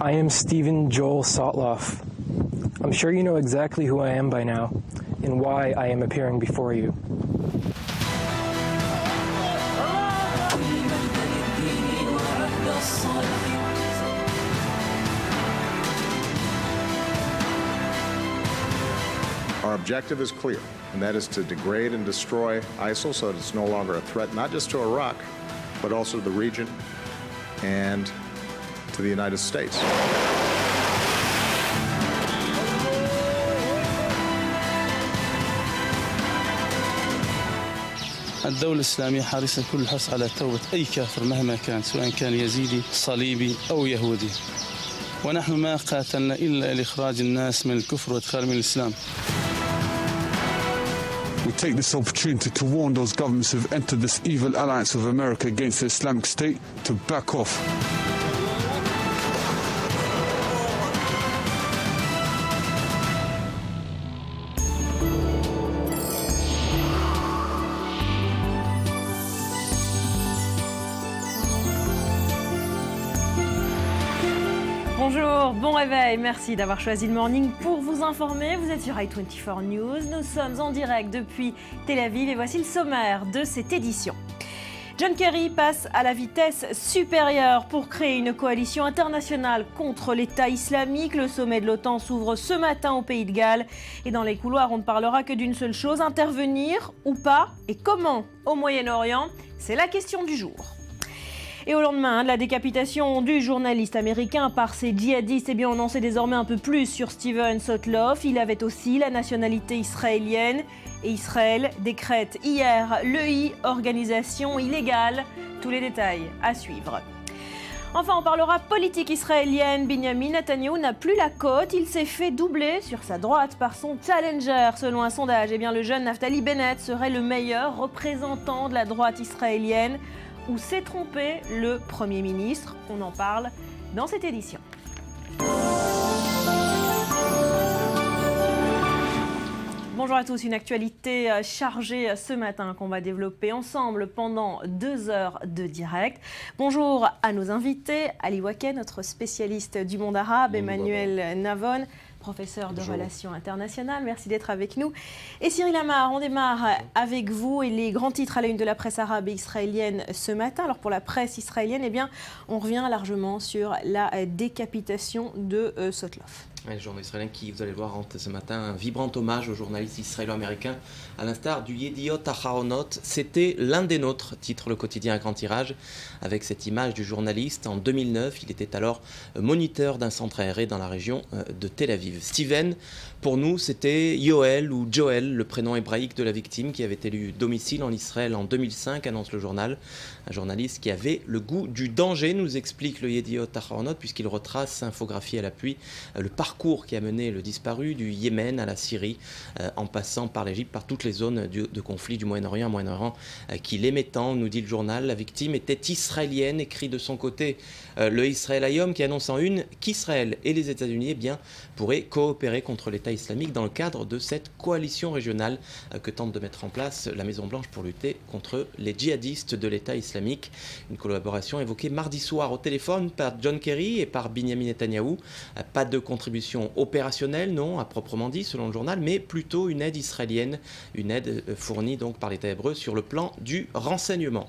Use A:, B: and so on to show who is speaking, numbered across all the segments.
A: I am Stephen Joel Sotloff. I'm sure you know exactly who I am by now and why I am appearing before you.
B: Our objective is clear, and that is to degrade and destroy ISIL so that it's no longer a threat, not just to Iraq, but also to the region and to the United States.
C: الدولة الإسلامية حريصة كل الحرص على توبة أي كافر مهما كان، سواء كان يزيدي صليبي أو يهودي. ونحن ما قاتلنا إلا لإخراج الناس من الكفر وإدخالهم من الإسلام.
D: We take this opportunity to warn those governments who have entered this evil alliance with America against the Islamic State to back off.
E: Bonjour, bon réveil, merci d'avoir choisi le Morning pour vous informer. Vous êtes sur i24 News, nous sommes en direct depuis Tel Aviv et voici le sommaire de cette édition. John Kerry passe à la vitesse supérieure pour créer une coalition internationale contre l'État islamique. Le sommet de l'OTAN s'ouvre ce matin au Pays de Galles. Et dans les couloirs, on ne parlera que d'une seule chose, intervenir ou pas et comment au Moyen-Orient. C'est la question du jour. Et au lendemain de la décapitation du journaliste américain par ces djihadistes, on en sait désormais un peu plus sur Stephen Sotloff. Il avait aussi la nationalité israélienne et Israël décrète hier l'EI, organisation illégale. Tous les détails à suivre. Enfin, on parlera politique israélienne. Binyamin Netanyahou n'a plus la cote. Il s'est fait doubler sur sa droite par son challenger. Selon un sondage, le jeune Naftali Bennett serait le meilleur représentant de la droite israélienne. Où s'est trompé le Premier ministre? On en parle dans cette édition. Bonjour à tous, une actualité chargée ce matin qu'on va développer ensemble pendant 2 heures de direct. Bonjour à nos invités, Ali Waken, notre spécialiste du monde arabe, Emmanuel Navon, professeur de relations internationales, merci d'être avec nous. Et Cyril Amar, on démarre avec vous et les grands titres à la une de la presse arabe et israélienne ce matin. Alors pour la presse israélienne, on revient largement sur la décapitation de Sotloff.
F: Le journal israélien qui, vous allez le voir, rend ce matin un vibrant hommage au journaliste israélo-américain, à l'instar du Yediot Aharonot. C'était l'un des nôtres, titre le quotidien à grand tirage, avec cette image du journaliste. En 2009, il était alors moniteur d'un centre aéré dans la région de Tel Aviv. Steven, pour nous, c'était Yoel ou Joel, le prénom hébraïque de la victime qui avait élu domicile en Israël en 2005, annonce le journal. Un journaliste qui avait le goût du danger, nous explique le Yediot Aharonot, puisqu'il retrace, infographie à l'appui, le parcours qui a mené le disparu du Yémen à la Syrie, en passant par l'Égypte, par toutes les zones de conflit du Moyen-Orient, un Moyen-Orient qu'il aimait tant, nous dit le journal. La victime était israélienne, écrit de son côté le Israël Hayom, qui annonce en une qu'Israël et les États-Unis pourraient coopérer contre l'État islamique dans le cadre de cette coalition régionale que tente de mettre en place la Maison-Blanche pour lutter contre les djihadistes de l'État islamique. Une collaboration évoquée mardi soir au téléphone par John Kerry et par Binyamin Netanyahou. Pas de contribution opérationnelle, non, à proprement dit, selon le journal, mais plutôt une aide israélienne, une aide fournie donc par l'État hébreu sur le plan du renseignement.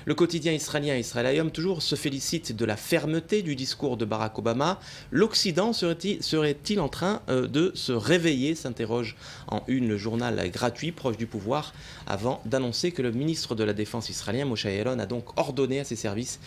F: Le quotidien israélien Israël Hayom toujours se félicite de la fermeté du discours de Barack Obama. L'Occident serait-il en train de se réveiller, s'interroge en une le journal gratuit proche du pouvoir, avant d'annoncer que le ministre de la Défense israélien, Moshe Yaalon, a donc ordonné à ses services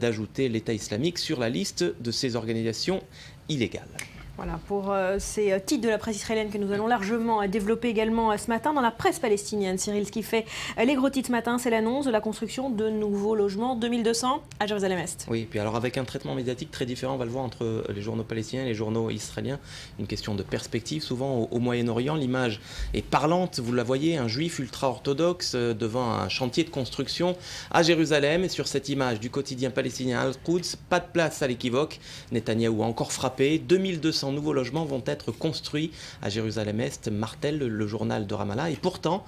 F: d'ajouter l'État islamique sur la liste de ces organisations illégales.
E: Voilà, pour ces titres de la presse israélienne que nous allons largement développer également ce matin. Dans la presse palestinienne, Cyril, ce qui fait les gros titres ce matin, c'est l'annonce de la construction de nouveaux logements, 2200 à Jérusalem-Est.
F: Oui, puis alors avec un traitement médiatique très différent, on va le voir entre les journaux palestiniens et les journaux israéliens. Une question de perspective, souvent au Moyen-Orient. L'image est parlante, vous la voyez, un juif ultra-orthodoxe devant un chantier de construction à Jérusalem. Et sur cette image du quotidien palestinien Al-Quds, pas de place à l'équivoque. Netanyahou a encore frappé, 2200 1200 nouveaux logements vont être construits à Jérusalem-Est, martèle le journal de Ramallah. Et pourtant,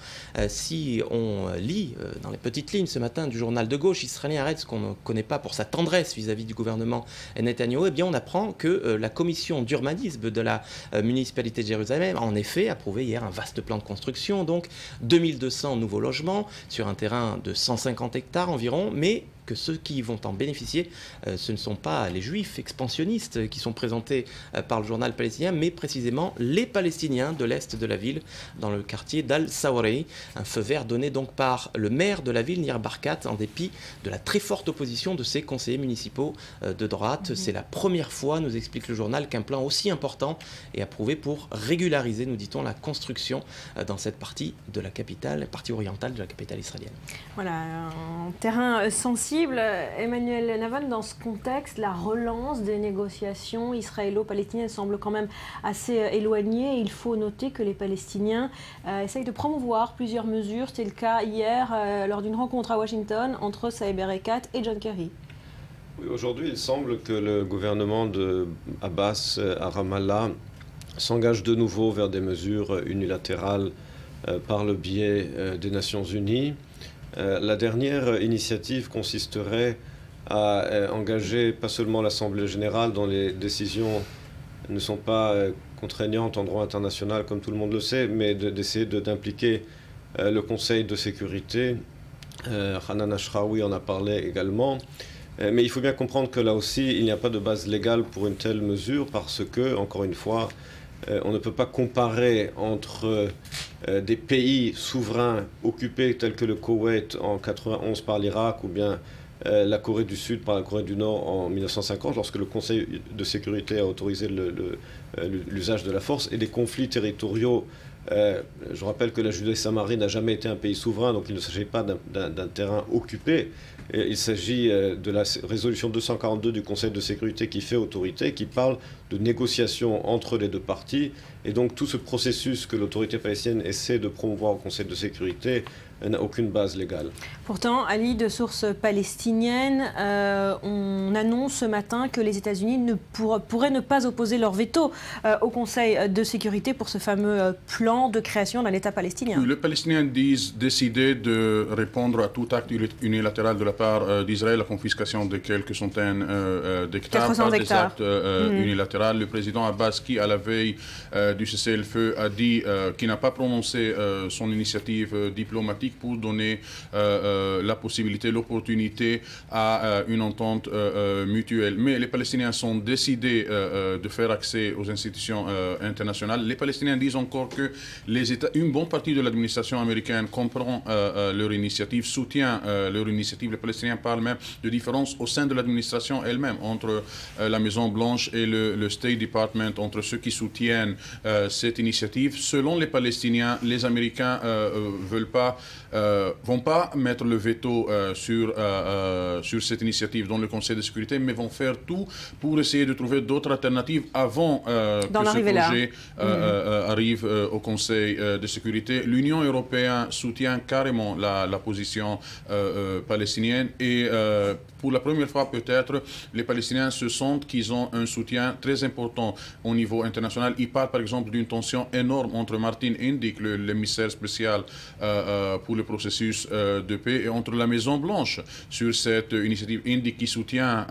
F: si on lit dans les petites lignes ce matin du journal de gauche israélien Haaretz, qu'on ne connaît pas pour sa tendresse vis-à-vis du gouvernement Netanyahou, eh bien on apprend que la commission d'urbanisme de la municipalité de Jérusalem a en effet approuvé hier un vaste plan de construction, donc 2200 nouveaux logements sur un terrain de 150 hectares environ, mais que ceux qui vont en bénéficier, ce ne sont pas les juifs expansionnistes qui sont présentés par le journal palestinien, mais précisément les Palestiniens de l'est de la ville, dans le quartier d'Al-Sawari. Un feu vert donné donc par le maire de la ville, Nir Barkat, en dépit de la très forte opposition de ses conseillers municipaux de droite. C'est la première fois, nous explique le journal, qu'un plan aussi important est approuvé pour régulariser, nous dit-on, la construction dans cette partie de la capitale, partie orientale de la capitale israélienne.
E: Voilà, un terrain sensible. Emmanuel Navan, dans ce contexte, la relance des négociations israélo-palestiniennes semble quand même assez éloignée. Il faut noter que les Palestiniens essayent de promouvoir plusieurs mesures. C'était le cas hier lors d'une rencontre à Washington entre Saeb Erekat et John Kerry.
G: Oui, aujourd'hui, il semble que le gouvernement de Abbas à Ramallah s'engage de nouveau vers des mesures unilatérales par le biais des Nations Unies. La dernière initiative consisterait à engager pas seulement l'Assemblée générale, dont les décisions ne sont pas contraignantes en droit international, comme tout le monde le sait, mais d'essayer d'impliquer le Conseil de sécurité. Hanan Ashraoui en a parlé également. Mais il faut bien comprendre que là aussi, il n'y a pas de base légale pour une telle mesure, parce que, encore une fois, on ne peut pas comparer entre des pays souverains occupés tels que le Koweït en 1991 par l'Irak ou bien la Corée du Sud par la Corée du Nord en 1950, lorsque le Conseil de sécurité a autorisé l'usage de la force, et des conflits territoriaux. Je rappelle que la Judée-Samarie n'a jamais été un pays souverain, donc il ne s'agit pas d'un terrain occupé. Il s'agit de la résolution 242 du Conseil de sécurité qui fait autorité, qui parle de négociations entre les deux parties. Et donc tout ce processus que l'autorité palestinienne essaie de promouvoir au Conseil de sécurité n'a aucune base légale.
E: Pourtant, Ali, de sources palestiniennes, on annonce ce matin que les États-Unis pourraient ne pas opposer leur veto au Conseil de sécurité pour ce fameux plan de création d'un État palestinien.
H: Les Palestiniens disent décider de répondre à tout acte unilatéral de la part d'Israël, la confiscation de quelques centaines d'hectares par des actes unilatéraux. Le président Abbas, qui à la veille du cessez-le-feu a dit qu'il n'a pas prononcé son initiative diplomatique pour donner la possibilité, l'opportunité à une entente mutuelle. Mais les Palestiniens sont décidés de faire accès aux institutions internationales. Les Palestiniens disent encore que une bonne partie de l'administration américaine comprend leur initiative, soutient leur initiative. Les Palestiniens parlent même de différences au sein de l'administration elle-même, entre la Maison-Blanche et le State Department, entre ceux qui soutiennent cette initiative. Selon les Palestiniens, les Américains vont pas mettre le veto sur cette initiative dans le Conseil de sécurité, mais vont faire tout pour essayer de trouver d'autres alternatives avant que ce projet arrive au Conseil de sécurité. L'Union européenne soutient carrément la position palestinienne et pour la première fois peut-être, les Palestiniens se sentent qu'ils ont un soutien très important au niveau international. Ils parlent par exemple d'une tension énorme entre Martin Indyk, l'émissaire spécial pour le processus de paix, et entre la Maison-Blanche sur cette initiative. Indyk qui soutient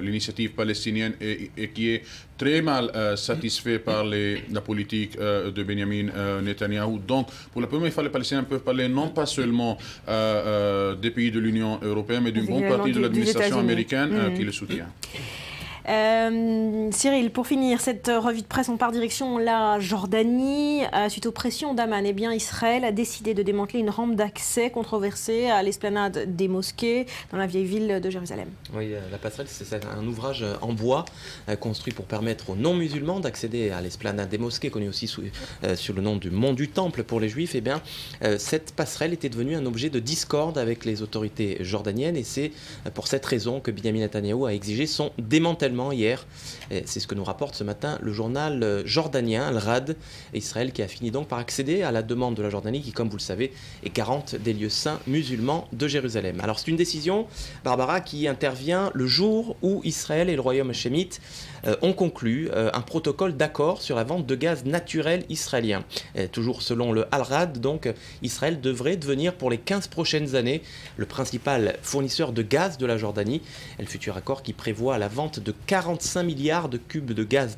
H: l'initiative palestinienne et qui est très mal satisfait par la politique de Benjamin Netanyahou. Donc, pour la première fois, les Palestiniens peuvent parler non pas seulement des pays de l'Union européenne, mais d'une bonne partie de l'administration américaine qui le soutient.
E: Cyril, pour finir cette revue de presse, on part direction la Jordanie. Suite aux pressions d'Amman, Israël a décidé de démanteler une rampe d'accès controversée à l'esplanade des mosquées dans la vieille ville de Jérusalem.
F: Oui, la passerelle, c'est un ouvrage en bois construit pour permettre aux non-musulmans d'accéder à l'esplanade des mosquées, connue aussi sous le nom du Mont du Temple pour les Juifs. Cette passerelle était devenue un objet de discorde avec les autorités jordaniennes et c'est pour cette raison que Benjamin Netanyahou a exigé son démantèlement bombardements hier. C'est ce que nous rapporte ce matin le journal jordanien Al-Rad. Israël qui a fini donc par accéder à la demande de la Jordanie qui, comme vous le savez, est garante des lieux saints musulmans de Jérusalem. Alors c'est une décision, Barbara, qui intervient le jour où Israël et le royaume hachémite ont conclu un protocole d'accord sur la vente de gaz naturel israélien. Toujours selon le Al-Rad, donc, Israël devrait devenir pour les 15 prochaines années le principal fournisseur de gaz de la Jordanie. Le futur accord qui prévoit la vente de 45 milliards de cubes de gaz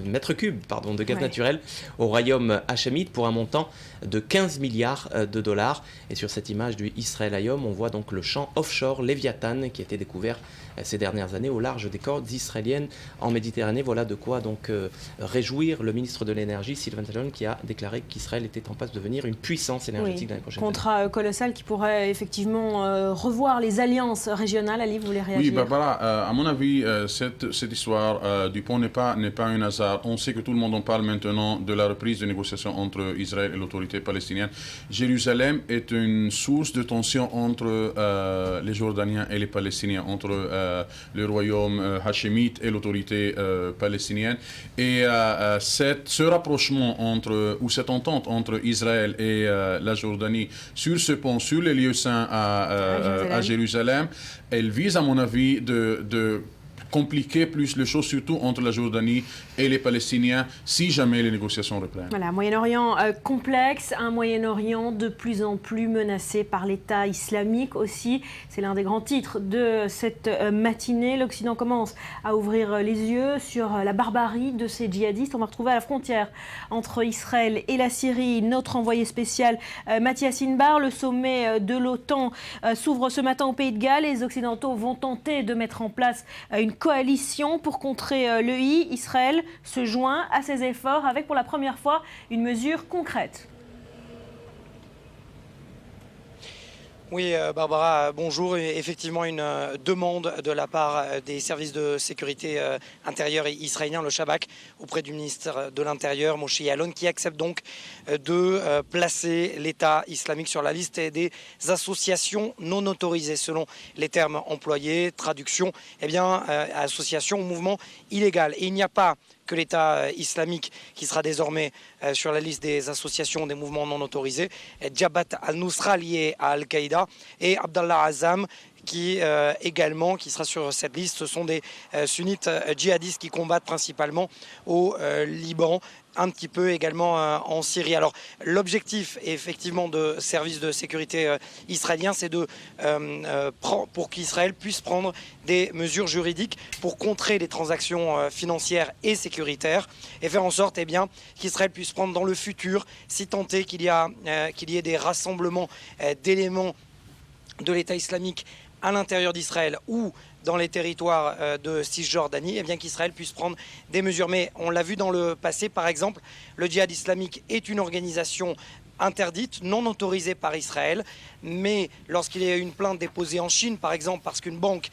F: mètres cubes de gaz naturel au royaume hachémite pour un montant de 15 milliards de dollars. Et sur cette image du Israël Hayom, on voit donc le champ offshore Léviathan qui a été découvert ces dernières années au large des côtes israéliennes en Méditerranée. Voilà de quoi donc réjouir le ministre de l'énergie Sylvain Talon qui a déclaré qu'Israël était en passe de devenir une puissance énergétique dans les prochaines années.
E: Contrat colossal qui pourrait effectivement revoir les alliances régionales. Ali, vous voulez réagir?
H: Oui, Barbara, à mon avis, cette histoire du pont n'est pas un hasard. On sait que tout le monde en parle maintenant de la reprise des négociations entre Israël et l'autorité palestinienne. Jérusalem est une source de tension entre les Jordaniens et les Palestiniens, entre le royaume hachémite et l'autorité palestinienne. Et ce rapprochement ou cette entente entre Israël et la Jordanie sur ce pont, sur les lieux saints à Jérusalem, elle vise, à mon avis, de compliquer plus les choses, surtout entre la Jordanie et les Palestiniens, si jamais les négociations reprennent.
E: Voilà, Moyen-Orient complexe, un Moyen-Orient de plus en plus menacé par l'État islamique aussi. C'est l'un des grands titres de cette matinée. L'Occident commence à ouvrir les yeux sur la barbarie de ces djihadistes. On va retrouver à la frontière entre Israël et la Syrie notre envoyé spécial Mathias Inbar. Le sommet de l'OTAN s'ouvre ce matin au Pays de Galles. Les Occidentaux vont tenter de mettre en place une coalition pour contrer le I. Israël se joint à ces efforts avec pour la première fois une mesure concrète.
I: Oui, Barbara, bonjour. Effectivement, une demande de la part des services de sécurité intérieure israéliens, le Shabak, auprès du ministre de l'Intérieur, Moshe Yaalon, qui accepte donc de placer l'État islamique sur la liste des associations non autorisées, selon les termes employés. Traduction, association ou mouvement illégal. Et il n'y a pas que l'État islamique qui sera désormais sur la liste des associations des mouvements non autorisés. Jabhat al-Nusra lié à Al-Qaïda et Abdallah Azzam qui sera sur cette liste. Ce sont des sunnites djihadistes qui combattent principalement au Liban, un petit peu également en Syrie. Alors l'objectif effectivement de services de sécurité israéliens, c'est pour qu'Israël puisse prendre des mesures juridiques pour contrer les transactions financières et sécuritaires et faire en sorte qu'Israël puisse prendre dans le futur, si tant est qu'il y ait des rassemblements d'éléments de l'État islamique à l'intérieur d'Israël ou dans les territoires de Cisjordanie, qu'Israël puisse prendre des mesures. Mais on l'a vu dans le passé, par exemple, le djihad islamique est une organisation interdite, non autorisée par Israël, mais lorsqu'il y a eu une plainte déposée en Chine, par exemple, parce qu'une banque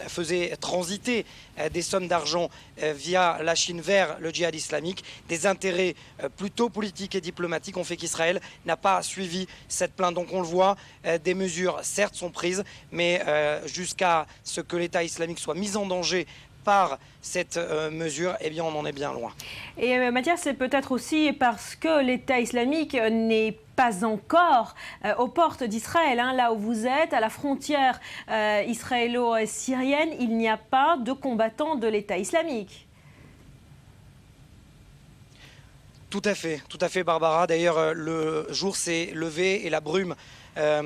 I: faisait transiter des sommes d'argent via la Chine vers le djihad islamique, des intérêts plutôt politiques et diplomatiques ont fait qu'Israël n'a pas suivi cette plainte. Donc on le voit, des mesures certes sont prises, mais jusqu'à ce que l'État islamique soit mis en danger par cette mesure, on en est bien loin.
E: Et Mathias, c'est peut-être aussi parce que l'État islamique n'est pas encore aux portes d'Israël, là où vous êtes, à la frontière israélo-syrienne, il n'y a pas de combattants de l'État islamique.
I: Tout à fait, Barbara. D'ailleurs, le jour s'est levé et la brume s'est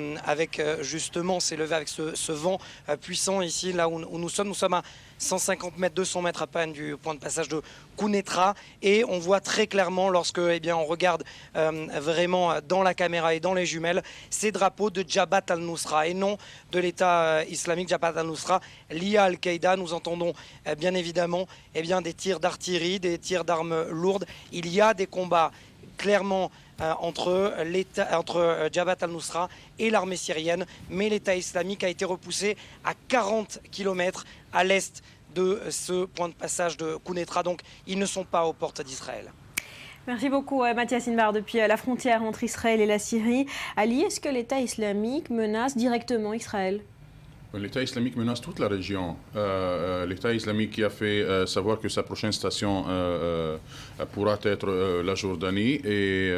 I: levé avec ce vent puissant ici, là où nous sommes. Nous sommes à 150 mètres, 200 mètres à peine du point de passage de Quneitra, et on voit très clairement lorsque on regarde vraiment dans la caméra et dans les jumelles ces drapeaux de Jabhat al-Nusra et non de l'État islamique. Jabhat al-Nusra lié à Al-Qaïda. Nous entendons bien évidemment des tirs d'artillerie, des tirs d'armes lourdes. Il y a des combats clairement entre Jabhat al-Nusra et l'armée syrienne, mais l'État islamique a été repoussé à 40 km à l'est de ce point de passage de Quneitra, donc ils ne sont pas aux portes d'Israël.
E: Merci beaucoup Mathias Inbar depuis la frontière entre Israël et la Syrie. Ali, est-ce que l'État islamique menace directement Israël ?
H: L'État islamique menace toute la région. L'État islamique qui a fait savoir que sa prochaine station pourra être la Jordanie. Et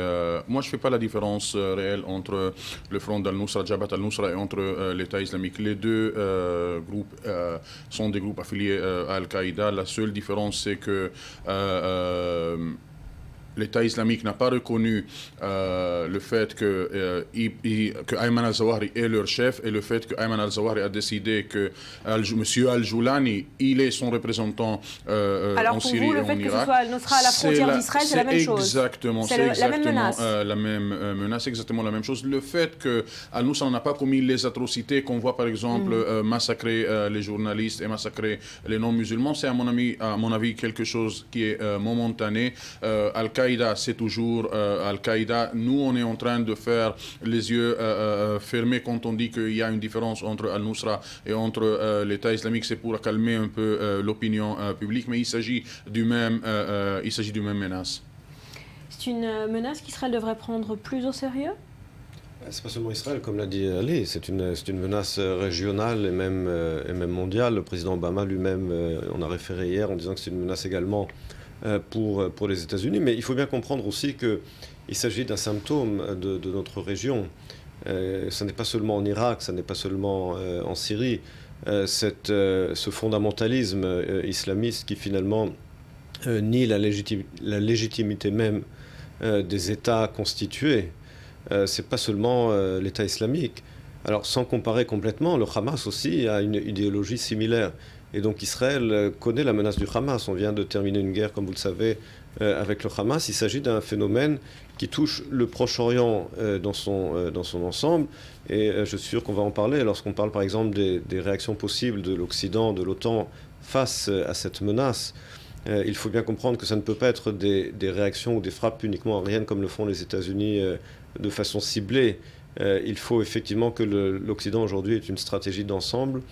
H: moi, je ne fais pas la différence réelle entre le front d'Al-Nusra, Jabhat al-Nusra, et entre l'État islamique. Les deux groupes sont des groupes affiliés à Al-Qaïda. La seule différence, c'est que l'État islamique n'a pas reconnu le fait que Ayman al-Zawahri est leur chef et le fait que Ayman al-Zawahri a décidé que M. al-Joulani, il est son représentant en Syrie et en Irak. Alors pour vous, le fait que ce soit al-Nusra à la frontière d'Israël, c'est la même chose?
F: Exactement,
H: c'est exactement la même menace, exactement la même chose. Le fait que al-Nusra n'a pas commis les atrocités qu'on voit par exemple massacrer les journalistes et massacrer les non-musulmans, c'est à mon avis quelque chose qui est momentané. Al-Qaïda, c'est toujours Al-Qaïda. Nous, on est en train de faire les yeux fermés quand on dit qu'il y a une différence entre Al-Nusra et entre l'État islamique. C'est pour calmer un peu l'opinion publique, mais il s'agit du même menace.
E: C'est une menace qu'Israël devrait prendre plus au sérieux?
G: C'est pas seulement Israël, comme l'a dit Ali, c'est une menace régionale et même mondiale. Le président Obama lui-même en a référé hier en disant que c'est une menace également pour les États-Unis, mais il faut bien comprendre aussi qu'il s'agit d'un symptôme de notre région. Ce n'est pas seulement en Irak, ce n'est pas seulement en Syrie. Ce fondamentalisme islamiste qui finalement nie la légitimité même des États constitués, c'est pas seulement l'État islamique. Alors sans comparer complètement, le Hamas aussi a une idéologie similaire. Et donc Israël connaît la menace du Hamas. On vient de terminer une guerre, comme vous le savez, avec le Hamas. Il s'agit d'un phénomène qui touche le Proche-Orient dans son ensemble. Et je suis sûr qu'on va en parler lorsqu'on parle par exemple des réactions possibles de l'Occident, de l'OTAN face à cette menace. Il faut bien comprendre que ça ne peut pas être des réactions ou des frappes uniquement aériennes comme le font les États-Unis de façon ciblée. Il faut effectivement que l'Occident aujourd'hui ait une stratégie d'ensemble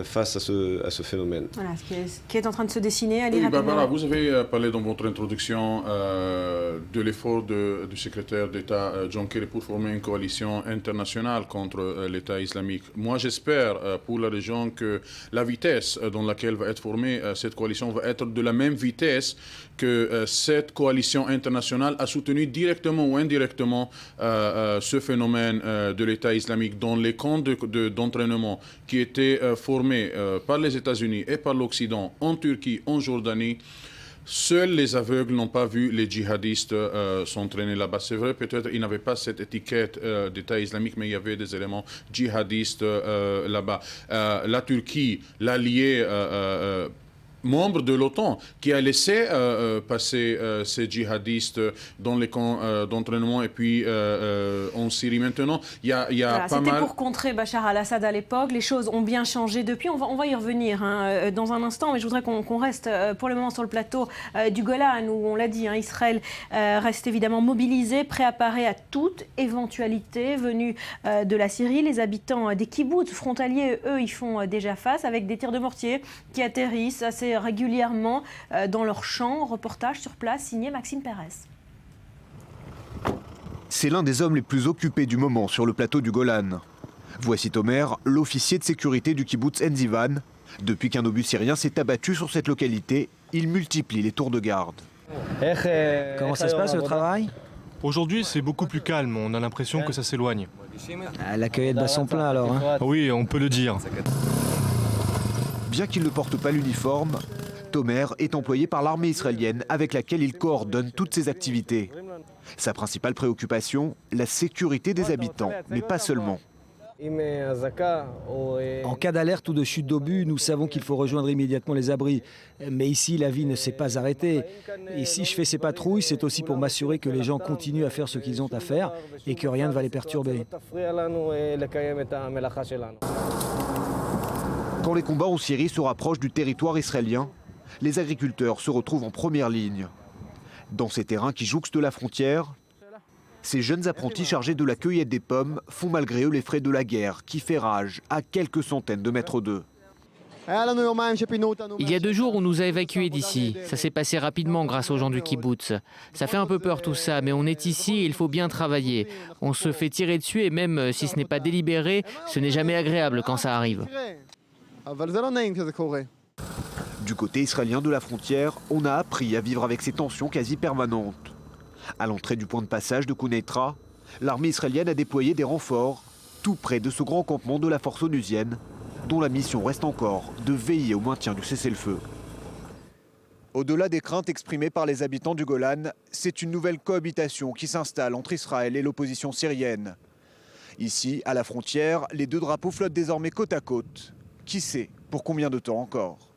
G: face à ce phénomène.
E: Voilà, ce qui est en train de se dessiner. Ali,
H: oui, Barbara, vous avez parlé dans votre introduction de l'effort du secrétaire d'État John Kerry pour former une coalition internationale contre l'État islamique. Moi, j'espère pour la région que la vitesse dans laquelle va être formée cette coalition va être de la même vitesse que cette coalition internationale a soutenu directement ou indirectement ce phénomène de l'État islamique dans les camps d'entraînement qui étaient formés par les États-Unis et par l'Occident en Turquie, en Jordanie. Seuls les aveugles n'ont pas vu les djihadistes s'entraîner là-bas. C'est vrai, peut-être ils n'avaient pas cette étiquette d'État islamique, mais il y avait des éléments djihadistes là-bas. La Turquie, l'allié membre de l'OTAN, qui a laissé passer ces djihadistes dans les camps d'entraînement et puis en Syrie. Maintenant, il y a voilà, pas mal...
E: C'était pour contrer Bachar al-Assad à l'époque. Les choses ont bien changé depuis. On va y revenir dans un instant, mais je voudrais qu'on reste pour le moment sur le plateau du Golan, où on l'a dit, Israël reste évidemment mobilisé, prêt à parer à toute éventualité venue de la Syrie. Les habitants des kibboutz frontaliers, eux, y font déjà face avec des tirs de mortier qui atterrissent assez régulièrement dans leur champ. Reportage sur place signé Maxime Pérez.
J: C'est l'un des hommes les plus occupés du moment sur le plateau du Golan. Voici Tomer, l'officier de sécurité du kibboutz Enzivan. Depuis qu'un obus syrien s'est abattu sur cette localité, il multiplie les tours de garde.
K: Comment ça se passe le travail ?
L: Aujourd'hui, c'est beaucoup plus calme. On a l'impression que ça s'éloigne.
K: La cueillette bat son plein alors, hein ?
L: Oui, on peut le dire.
J: Bien qu'il ne porte pas l'uniforme, Tomer est employé par l'armée israélienne avec laquelle il coordonne toutes ses activités. Sa principale préoccupation, la sécurité des habitants, mais pas seulement.
K: En cas d'alerte ou de chute d'obus, nous savons qu'il faut rejoindre immédiatement les abris. Mais ici, la vie ne s'est pas arrêtée. Et si je fais ces patrouilles, c'est aussi pour m'assurer que les gens continuent à faire ce qu'ils ont à faire et que rien ne va les perturber.
J: Quand les combats en Syrie se rapprochent du territoire israélien, les agriculteurs se retrouvent en première ligne. Dans ces terrains qui jouxtent la frontière, ces jeunes apprentis chargés de la cueillette des pommes font malgré eux les frais de la guerre qui fait rage à quelques centaines de mètres d'eux.
M: Il y a 2 jours, on nous a évacués d'ici. Ça s'est passé rapidement grâce aux gens du kibbutz. Ça fait un peu peur tout ça, mais on est ici et il faut bien travailler. On se fait tirer dessus et même si ce n'est pas délibéré, ce n'est jamais agréable quand ça arrive.
J: Du côté israélien de la frontière, on a appris à vivre avec ces tensions quasi permanentes. À l'entrée du point de passage de Quneitra, l'armée israélienne a déployé des renforts tout près de ce grand campement de la force onusienne, dont la mission reste encore de veiller au maintien du cessez-le-feu. Au-delà des craintes exprimées par les habitants du Golan, c'est une nouvelle cohabitation qui s'installe entre Israël et l'opposition syrienne. Ici, à la frontière, les 2 drapeaux flottent désormais côte à côte. Qui sait pour combien de temps encore ?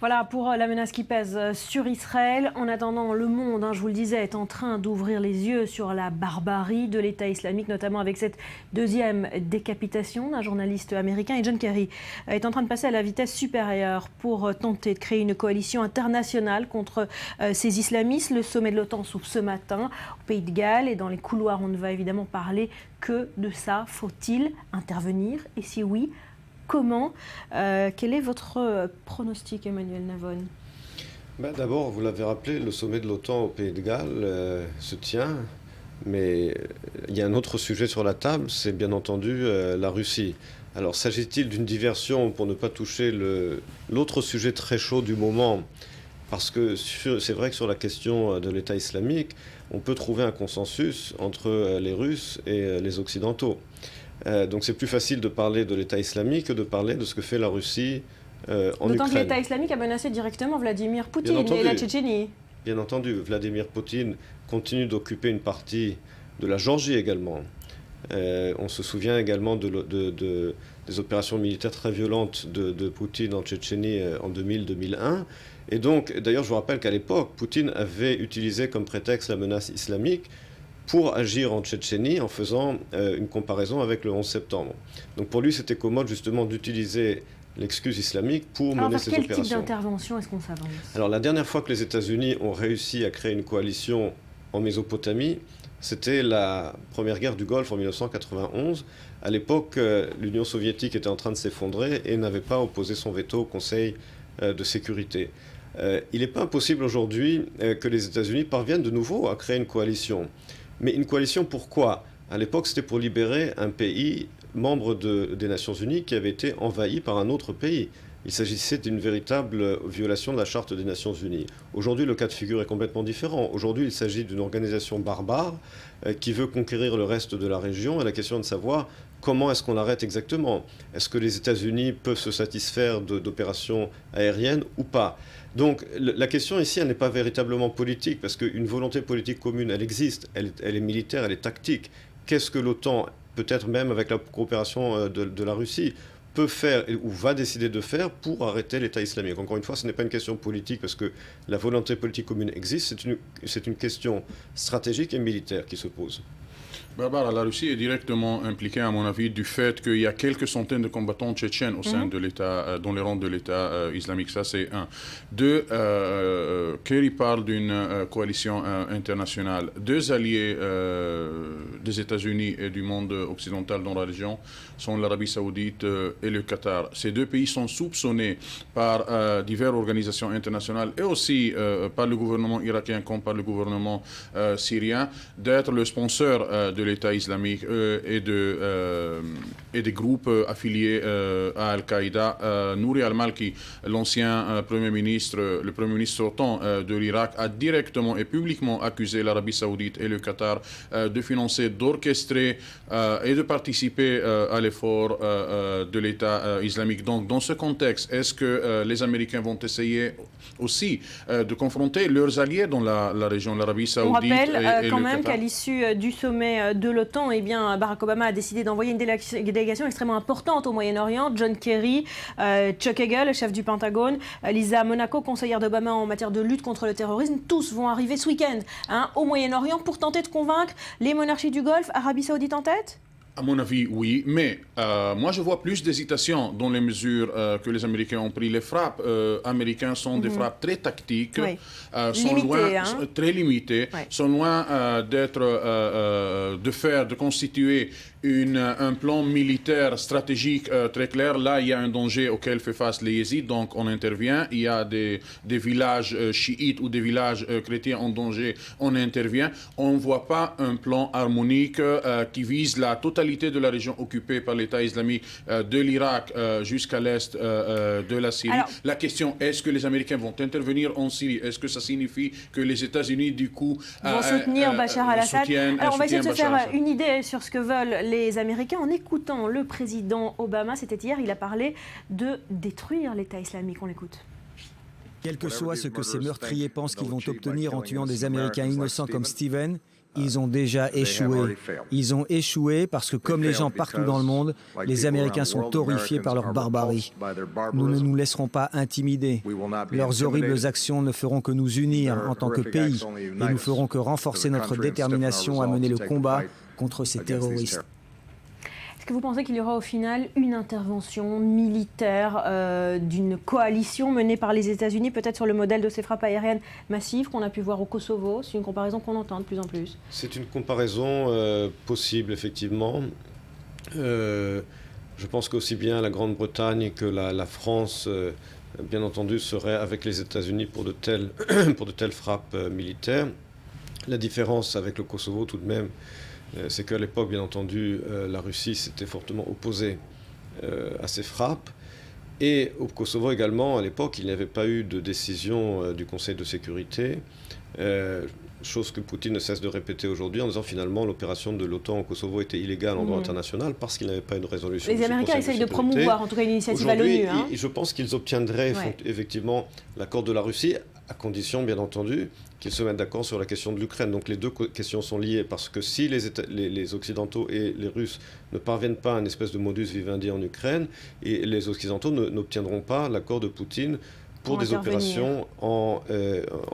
E: Voilà pour la menace qui pèse sur Israël. En attendant, le monde, je vous le disais, est en train d'ouvrir les yeux sur la barbarie de l'État islamique, notamment avec cette 2e décapitation d'un journaliste américain. Et John Kerry est en train de passer à la vitesse supérieure pour tenter de créer une coalition internationale contre ces islamistes. Le sommet de l'OTAN s'ouvre ce matin au Pays de Galles et dans les couloirs, on ne va évidemment parler que de ça. Faut-il intervenir? Et si oui, comment? Quel est votre pronostic, Emmanuel Navon?
G: D'abord, vous l'avez rappelé, le sommet de l'OTAN au Pays de Galles se tient, mais il y a un autre sujet sur la table, c'est bien entendu la Russie. Alors, s'agit-il d'une diversion pour ne pas toucher l'autre sujet très chaud du moment? Parce que c'est vrai que sur la question de l'État islamique, on peut trouver un consensus entre les Russes et les Occidentaux. Donc c'est plus facile de parler de l'État islamique que de parler de ce que fait la Russie en Ukraine.
E: D'autant que l'État islamique a menacé directement Vladimir Poutine et la Tchétchénie.
G: Bien entendu, Vladimir Poutine continue d'occuper une partie de la Géorgie également. On se souvient également des opérations militaires très violentes de Poutine en Tchétchénie en 2000-2001. Et donc, d'ailleurs, je vous rappelle qu'à l'époque, Poutine avait utilisé comme prétexte la menace islamique pour agir en Tchétchénie en faisant une comparaison avec le 11 septembre. Donc pour lui, c'était commode justement d'utiliser l'excuse islamique pour mener ces opérations.
E: Quel type d'intervention est-ce qu'on s'avance?
G: Alors la dernière fois que les États-Unis ont réussi à créer une coalition en Mésopotamie, c'était la première guerre du Golfe en 1991. À l'époque, l'Union soviétique était en train de s'effondrer et n'avait pas opposé son veto au Conseil de sécurité. Il n'est pas impossible aujourd'hui que les États-Unis parviennent de nouveau à créer une coalition. Mais une coalition, pourquoi? À l'époque, c'était pour libérer un pays membre des Nations Unies qui avait été envahi par un autre pays. Il s'agissait d'une véritable violation de la Charte des Nations Unies. Aujourd'hui, le cas de figure est complètement différent. Aujourd'hui, il s'agit d'une organisation barbare qui veut conquérir le reste de la région. Et la question est de savoir comment est-ce qu'on l'arrête exactement. Est-ce que les États-Unis peuvent se satisfaire d'opérations aériennes ou pas? Donc la question ici, elle n'est pas véritablement politique, parce qu'une volonté politique commune, elle existe, elle est militaire, elle est tactique. Qu'est-ce que l'OTAN, peut-être même avec la coopération de la Russie, peut faire ou va décider de faire pour arrêter l'État islamique? Encore une fois, ce n'est pas une question politique, parce que la volonté politique commune existe, c'est une question stratégique et militaire qui se pose.
H: Barbara, la Russie est directement impliquée, à mon avis, du fait qu'il y a quelques centaines de combattants tchétchènes au sein de l'État, dans les rangs de l'État islamique. Ça, c'est un. 2, Kerry parle d'une coalition internationale. 2 alliés des États-Unis et du monde occidental dans la région sont l'Arabie saoudite et le Qatar. Ces 2 pays sont soupçonnés par diverses organisations internationales et aussi par le gouvernement irakien comme par le gouvernement syrien d'être le sponsor de l'État islamique et des groupes affiliés à Al-Qaïda. Nouri al-Malki, l'ancien Premier ministre, le Premier ministre sortant de l'Irak, a directement et publiquement accusé l'Arabie saoudite et le Qatar de financer, d'orchestrer et de participer à l'effort de l'État islamique. Donc, dans ce contexte, est-ce que les Américains vont essayer aussi de confronter leurs alliés dans la région, l'Arabie saoudite?
E: On rappelle quand même qu'à l'issue du sommet de l'OTAN, Barack Obama a décidé d'envoyer une délégation extrêmement importante au Moyen-Orient. John Kerry, Chuck Hagel, le chef du Pentagone, Lisa Monaco, conseillère d'Obama en matière de lutte contre le terrorisme, tous vont arriver ce week-end au Moyen-Orient pour tenter de convaincre les monarchies du Golfe, Arabie saoudite en tête?
H: À mon avis, oui, mais moi je vois plus d'hésitation dans les mesures que les Américains ont prises. Les frappes américaines sont des frappes très tactiques, sont loin, très limitées, sont loin de constituer un plan militaire stratégique très clair. Là, il y a un danger auquel fait face les Yézidis, donc on intervient. Il y a des villages chiites ou des villages chrétiens en danger, on intervient. On ne voit pas un plan harmonique qui vise la totalité de la région occupée par l'État islamique, de l'Irak jusqu'à l'est de la Syrie. Alors, la question, est-ce que les Américains vont intervenir en Syrie? Est-ce que ça signifie que les États-Unis, du coup,
E: vont soutenir Bachar al-Assad? Alors, on va essayer de se faire une idée sur ce que veulent les Américains en écoutant le président Obama. C'était hier, il a parlé de détruire l'État islamique. On l'écoute.
K: Quel que soit ce que ces meurtriers pensent qu'ils vont obtenir en tuant des Américains innocents comme Steven, ils ont déjà échoué. Ils ont échoué parce que, comme les gens partout dans le monde, les Américains sont horrifiés par leur barbarie. Nous ne nous laisserons pas intimider. Leurs horribles actions ne feront que nous unir en tant que pays et nous feront que renforcer notre détermination à mener le combat contre ces terroristes.
E: Est-ce que vous pensez qu'il y aura au final une intervention militaire d'une coalition menée par les États-Unis, peut-être sur le modèle de ces frappes aériennes massives qu'on a pu voir au Kosovo? C'est une comparaison qu'on entend de plus en plus.
G: C'est une comparaison possible, effectivement. Je pense qu'aussi bien la Grande-Bretagne que la France, bien entendu, seraient avec les États-Unis pour de telles frappes militaires. La différence avec le Kosovo, tout de même, c'est qu'à l'époque, bien entendu, la Russie s'était fortement opposée à ces frappes. Et au Kosovo également, à l'époque, il n'y avait pas eu de décision du Conseil de sécurité, chose que Poutine ne cesse de répéter aujourd'hui en disant finalement l'opération de l'OTAN au Kosovo était illégale en droit international parce qu'il n'y avait pas eu de résolution.
E: Les Américains essayent de promouvoir en tout cas une initiative à l'ONU.
G: Je pense qu'ils obtiendraient effectivement l'accord de la Russie, à condition, bien entendu, qu'ils se mettent d'accord sur la question de l'Ukraine. Donc les deux questions sont liées, parce que si les Occidentaux et les Russes ne parviennent pas à une espèce de modus vivendi en Ukraine, et les Occidentaux n'obtiendront pas l'accord de Poutine pour des opérations en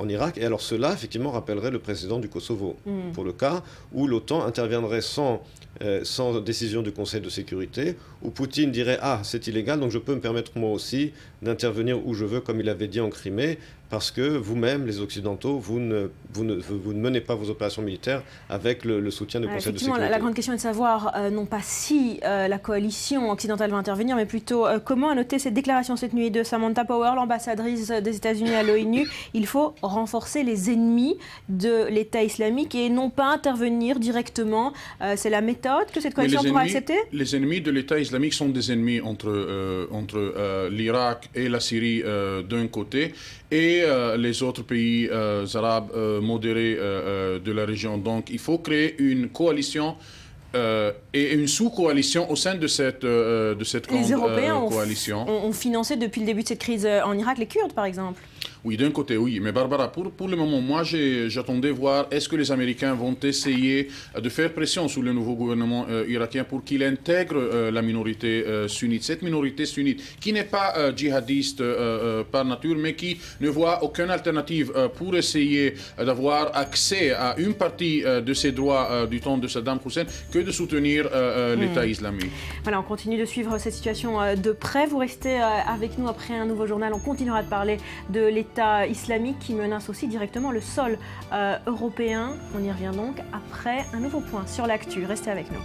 G: Irak. Et alors cela, effectivement, rappellerait le président du Kosovo, pour le cas où l'OTAN interviendrait sans décision du Conseil de sécurité, où Poutine dirait « Ah, c'est illégal, donc je peux me permettre moi aussi d'intervenir où je veux, comme il avait dit en Crimée, parce que vous-même, les Occidentaux, vous ne menez pas vos opérations militaires avec le soutien du Conseil de sécurité. »
E: La grande question est de savoir, non pas si la coalition occidentale va intervenir, mais plutôt comment a noté cette déclaration cette nuit de Samantha Power, l'ambassadrice des États-Unis à l'ONU. Il faut renforcer les ennemis de l'État islamique et non pas intervenir directement. C'est la méthode que cette coalition pourra accepter?
H: Les ennemis de l'État islamique sont des ennemis entre l'Irak et la Syrie d'un côté et les autres pays arabes modérés de la région. Donc il faut créer une coalition et une sous-coalition au sein de cette grande
E: les Européens
H: coalition.
E: ont financé depuis le début de cette crise en Irak les Kurdes, par exemple.
H: Oui, d'un côté, oui. Mais Barbara, pour le moment, moi, j'attendais voir est-ce que les Américains vont essayer de faire pression sur le nouveau gouvernement irakien pour qu'il intègre la minorité sunnite. Cette minorité sunnite qui n'est pas djihadiste par nature, mais qui ne voit aucune alternative pour essayer d'avoir accès à une partie de ses droits du temps de Saddam Hussein que de soutenir l'État islamique.
E: Voilà, on continue de suivre cette situation de près. Vous restez avec nous après un nouveau journal. On continuera de parler de l'État islamique qui menace aussi directement le sol européen. On y revient donc après un nouveau point sur l'actu. Restez avec nous.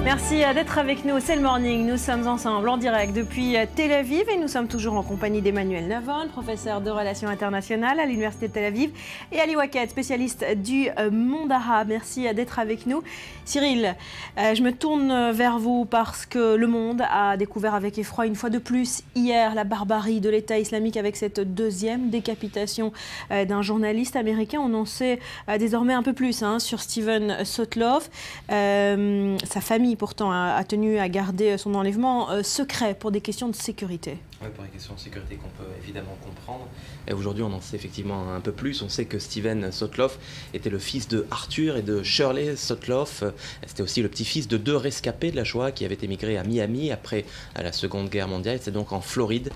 E: Merci d'être avec nous, c'est le Morning. Nous sommes ensemble en direct depuis Tel Aviv et nous sommes toujours en compagnie d'Emmanuel Navon, professeur de relations internationales à l'Université de Tel Aviv, et Ali Waqued, spécialiste du monde arabe. Merci d'être avec nous. Cyril, je me tourne vers vous parce que le monde a découvert avec effroi une fois de plus hier la barbarie de l'État islamique avec cette deuxième décapitation d'un journaliste américain. On en sait désormais un peu plus sur Steven Sotloff. Sa famille pourtant a tenu à garder son enlèvement secret pour des questions de sécurité.
F: Oui, pour les questions de sécurité qu'on peut évidemment comprendre. Et aujourd'hui, on en sait effectivement un peu plus. On sait que Steven Sotloff était le fils de Arthur et de Shirley Sotloff. C'était aussi le petit-fils de 2 rescapés de la Shoah qui avaient émigré à Miami après la Seconde Guerre mondiale. C'est donc en Floride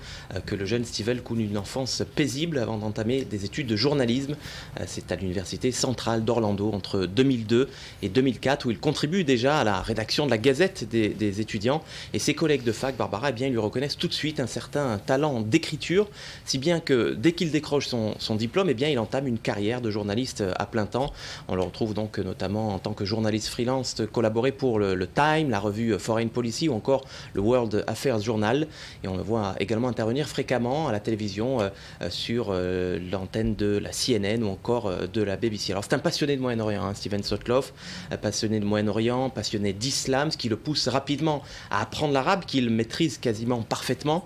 F: que le jeune Steven connut une enfance paisible avant d'entamer des études de journalisme. C'est à l'université centrale d'Orlando entre 2002 et 2004 où il contribue déjà à la rédaction de la Gazette des étudiants. Et ses collègues de fac, Barbara, eh bien, ils lui reconnaissent tout de suite un certain talent d'écriture, si bien que dès qu'il décroche son diplôme, eh bien, il entame une carrière de journaliste à plein temps. On le retrouve donc notamment en tant que journaliste freelance, collaborer pour le Time, la revue Foreign Policy ou encore le World Affairs Journal. Et on le voit également intervenir fréquemment à la télévision sur l'antenne de la CNN ou encore de la BBC. Alors c'est un passionné de Moyen-Orient, hein, Steven Sotloff, passionné de Moyen-Orient, passionné d'islam, ce qui le pousse rapidement à apprendre l'arabe qu'il maîtrise quasiment parfaitement.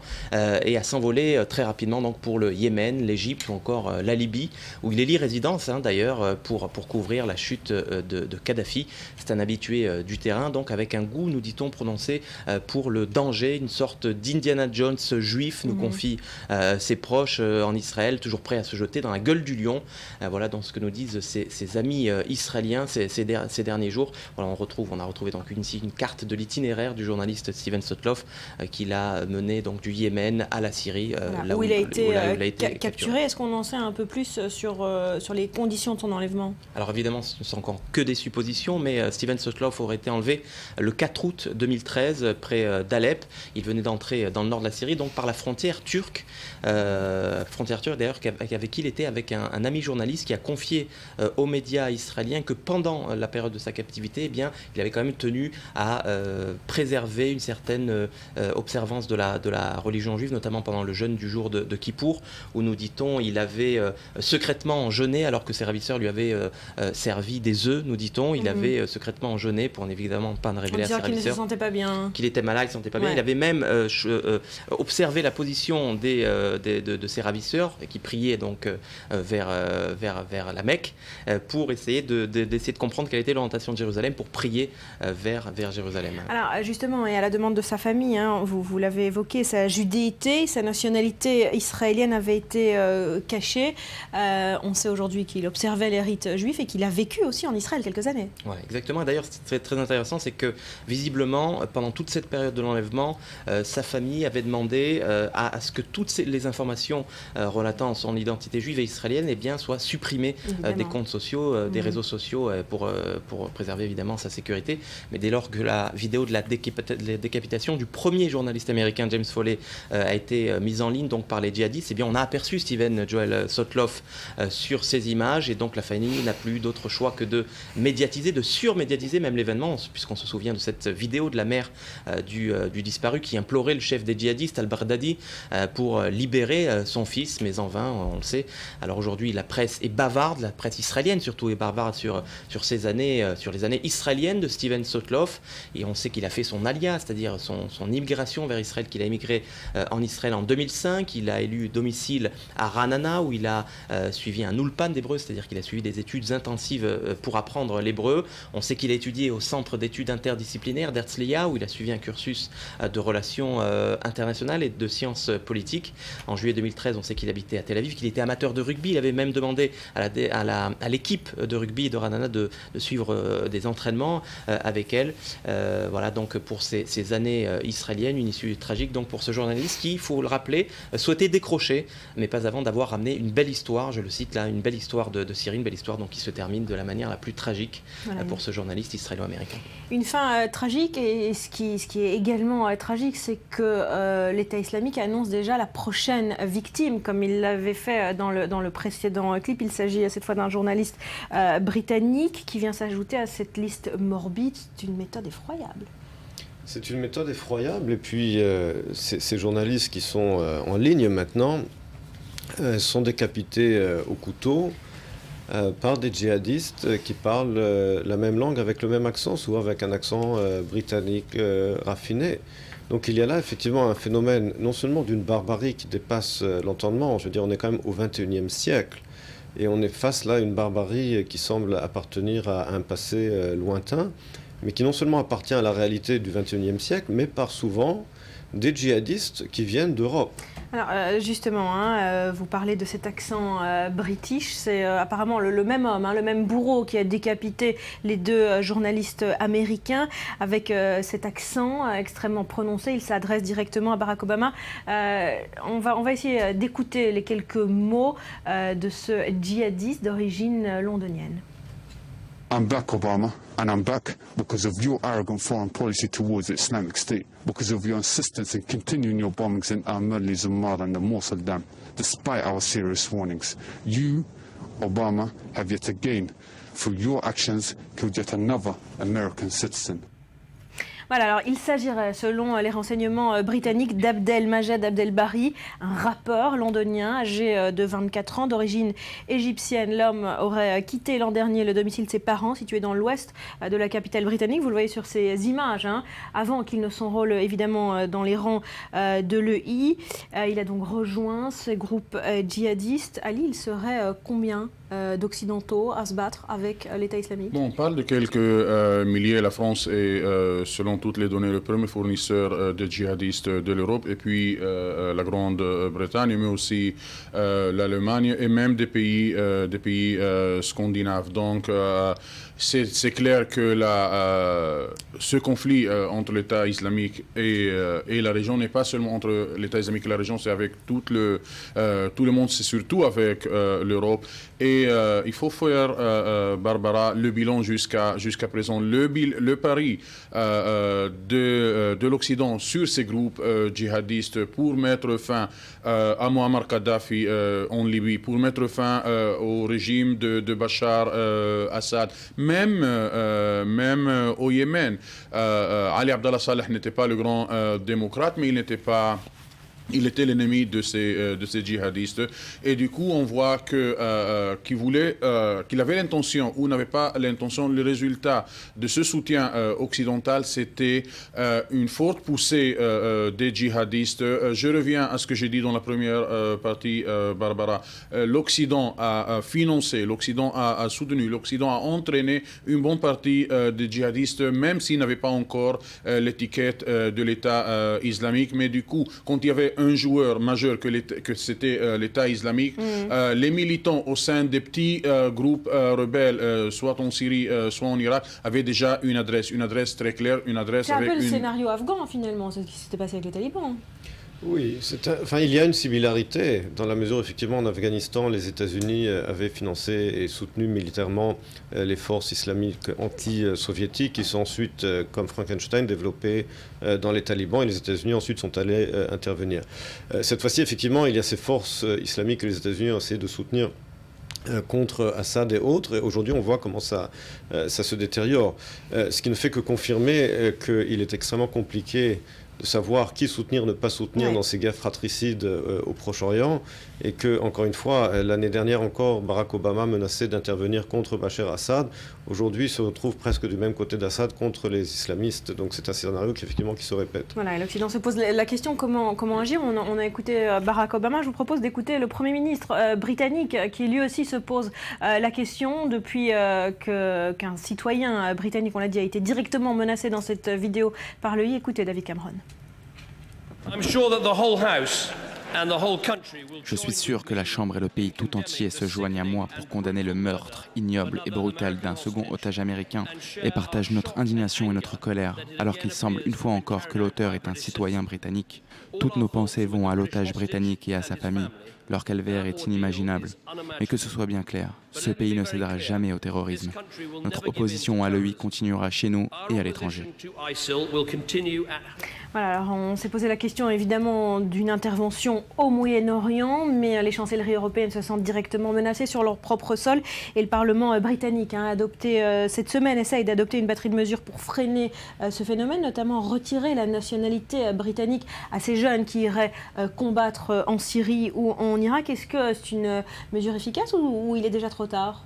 F: Et à s'envoler très rapidement donc pour le Yémen, l'Égypte ou encore la Libye, où il élit résidence d'ailleurs pour couvrir la chute de Kadhafi. C'est un habitué du terrain, donc avec un goût, nous dit-on, prononcé pour le danger, une sorte d'Indiana Jones juif, nous confie ses proches en Israël, toujours prêts à se jeter dans la gueule du lion. Voilà donc ce que nous disent ses amis israéliens ces derniers jours. Voilà, on a retrouvé donc une carte de l'itinéraire du journaliste Steven Sotloff qu'il a mené donc du Yémen à la Syrie, là
E: où il a été capturé. Est-ce qu'on en sait un peu plus sur les conditions de son enlèvement?
F: Alors évidemment, ce ne sont encore que des suppositions, mais Steven Sotloff aurait été enlevé le 4 août 2013 près d'Alep. Il venait d'entrer dans le nord de la Syrie, donc par la frontière turque. Frontière turque d'ailleurs avec qui il était avec un ami journaliste qui a confié aux médias israéliens que pendant la période de sa captivité, eh bien, il avait quand même tenu à préserver une certaine observance de la religion juive, notamment pendant le jeûne du jour de Kippour, où nous dit-on, il avait secrètement jeûné alors que ses ravisseurs lui avaient servi des œufs, nous dit-on. Il avait secrètement jeûné pour évidemment pas révéler à ses ravisseurs
E: qu'il ne se sentait pas bien,
F: qu'il était malade, qu'il ne se sentait pas bien. Il avait même observé la position de ses ravisseurs qui priaient donc vers la Mecque pour essayer d'essayer de comprendre quelle était l'orientation de Jérusalem pour prier vers Jérusalem.
E: Alors justement, et à la demande de sa famille, hein, vous l'avez évoqué, sa judéité, sa nationalité israélienne avait été cachée. On sait aujourd'hui qu'il observait les rites juifs et qu'il a vécu aussi en Israël quelques années.
F: Ouais, exactement. D'ailleurs, ce qui est très intéressant, c'est que visiblement, pendant toute cette période de l'enlèvement, sa famille avait demandé à ce que toutes les informations relatant son identité juive et israélienne eh bien, soient supprimées des comptes sociaux, des réseaux sociaux pour préserver évidemment sa sécurité. Mais dès lors que la vidéo de la décapitation du premier journaliste américain James Foley a été mise en ligne donc par les djihadistes, eh bien, on a aperçu Steven Joel Sotloff sur ces images et donc la famille n'a plus d'autre choix que de médiatiser, de surmédiatiser même l'événement, puisqu'on se souvient de cette vidéo de la mère du disparu qui implorait le chef des djihadistes al-Baghdadi pour libérer son fils, mais en vain, on le sait. Alors aujourd'hui, la presse est bavarde, la presse israélienne surtout est bavarde sur les années israéliennes de Steven Sotloff, et on sait qu'il a fait son alia, c'est-à-dire son immigration vers Israël, qu'il a immigré en Israël en 2005. Il a élu domicile à Ranana où il a suivi un ulpan d'hébreu, c'est-à-dire qu'il a suivi des études intensives pour apprendre l'hébreu. On sait qu'il a étudié au centre d'études interdisciplinaires d'Herzliya où il a suivi un cursus de relations internationales et de sciences politiques. En juillet 2013, on sait qu'il habitait à Tel Aviv, qu'il était amateur de rugby. Il avait même demandé à l'équipe de rugby de Ranana de suivre des entraînements avec elle. Voilà donc pour ces années israéliennes, une issue tragique donc pour ce journaliste qui, il faut le rappeler, souhaitait décrocher, mais pas avant d'avoir ramené une belle histoire, je le cite là, une belle histoire de Syrie, une belle histoire donc, qui se termine de la manière la plus tragique pour ce journaliste israélo-américain.
E: Une fin tragique, et ce qui est également tragique, c'est que l'État islamique annonce déjà la prochaine victime, comme il l'avait fait dans le précédent clip. Il s'agit cette fois d'un journaliste britannique qui vient s'ajouter à cette liste morbide. C'est une méthode effroyable.
G: C'est une méthode effroyable, et puis ces journalistes qui sont en ligne maintenant sont décapités au couteau par des djihadistes qui parlent la même langue avec le même accent, souvent avec un accent britannique raffiné. Donc il y a là effectivement un phénomène non seulement d'une barbarie qui dépasse l'entendement, je veux dire on est quand même au XXIe siècle, et on est face là à une barbarie qui semble appartenir à un passé lointain, mais qui non seulement appartient à la réalité du XXIe siècle, mais part souvent des djihadistes qui viennent d'Europe.
E: Alors justement, vous parlez de cet accent british, c'est apparemment le même homme, le même bourreau qui a décapité les deux journalistes américains avec cet accent extrêmement prononcé. Il s'adresse directement à Barack Obama. On va essayer d'écouter les quelques mots de ce djihadiste d'origine londonienne.
D: I'm back, Obama, and I'm back because of your arrogant foreign policy towards the Islamic State, because of your insistence in continuing your bombings in Al-Madli, Zummar and the Mosul Dam, despite our serious warnings. You, Obama, have yet again, through your actions, killed yet another American citizen.
E: Voilà, alors il s'agirait, selon les renseignements britanniques, d'Abdel Majed Abdel Bari, un rappeur londonien âgé de 24 ans, d'origine égyptienne. L'homme aurait quitté l'an dernier le domicile de ses parents, situé dans l'ouest de la capitale britannique. Vous le voyez sur ces images, avant qu'il ne s'enrôle évidemment dans les rangs de l'EI. Il a donc rejoint ce groupe djihadiste. Ali, il serait combien d'Occidentaux à se battre avec l'État islamique?
H: Bon, on parle de quelques milliers. La France est, selon toutes les données, le premier fournisseur de djihadistes de l'Europe, et puis la Grande-Bretagne, mais aussi l'Allemagne et même des pays scandinaves. Donc, c'est clair que ce conflit entre l'État islamique et la région n'est pas seulement entre l'État islamique et la région, c'est avec tout le monde, c'est surtout avec l'Europe. Et il faut faire, Barbara, le bilan jusqu'à présent. Le pari de l'Occident sur ces groupes djihadistes pour mettre fin à Muammar Kadhafi en Libye, pour mettre fin au régime de Bachar Assad, même au Yémen. Ali Abdallah Saleh n'était pas le grand démocrate, mais il était l'ennemi de ces djihadistes. Et du coup, on voit qu'il avait l'intention ou n'avait pas l'intention. Le résultat de ce soutien occidental, c'était une forte poussée des djihadistes. Je reviens à ce que j'ai dit dans la première partie, Barbara. L'Occident a financé, l'Occident a soutenu, l'Occident a entraîné une bonne partie des djihadistes, même s'ils n'avaient pas encore l'étiquette de l'État islamique. Mais du coup, quand il y avait un joueur majeur que c'était l'État islamique, les militants au sein des petits groupes rebelles, soit en Syrie, soit en Irak, avaient déjà une adresse très claire, une adresse
E: c'est
H: avec
E: un peu le scénario afghan finalement, c'est ce qui s'était passé avec les talibans.
G: Oui, il y a une similarité, dans la mesure, effectivement, en Afghanistan, les États-Unis avaient financé et soutenu militairement les forces islamiques anti-soviétiques qui sont ensuite, comme Frankenstein, développées dans les talibans, et les États-Unis ensuite sont allés intervenir. Cette fois-ci, effectivement, il y a ces forces islamiques que les États-Unis ont essayé de soutenir contre Assad et autres, et aujourd'hui on voit comment ça se détériore. Ce qui ne fait que confirmer qu'il est extrêmement compliqué de savoir qui soutenir, ne pas soutenir dans ces guerres fratricides au Proche-Orient, et que, encore une fois, l'année dernière encore, Barack Obama menaçait d'intervenir contre Bachar Assad. Aujourd'hui, il se retrouve presque du même côté d'Assad contre les islamistes. Donc c'est un scénario qui se répète.
E: Voilà, l'Occident se pose la question comment agir. On a écouté Barack Obama. Je vous propose d'écouter le Premier ministre britannique qui lui aussi se pose la question depuis qu'un citoyen britannique, on l'a dit, a été directement menacé dans cette vidéo par l'EI. Écoutez David Cameron.
N: Je suis sûr que la Chambre et le pays tout entier se joignent à moi pour condamner le meurtre ignoble et brutal d'un second otage américain et partagent notre indignation et notre colère, alors qu'il semble une fois encore que l'auteur est un citoyen britannique. Toutes nos pensées vont à l'otage britannique et à sa famille. Leur calvaire est inimaginable. Mais que ce soit bien clair, ce pays ne cédera jamais au terrorisme. Notre opposition à l'EI continuera chez nous et à l'étranger.
E: Voilà, alors on s'est posé la question évidemment d'une intervention au Moyen-Orient, mais les chancelleries européennes se sentent directement menacées sur leur propre sol, et le Parlement britannique a adopté cette semaine, essaye d'adopter une batterie de mesures pour freiner ce phénomène, notamment retirer la nationalité britannique à ces jeunes qui iraient combattre en Syrie ou en Irak. Est-ce que c'est une mesure efficace ou il est déjà trop tard ?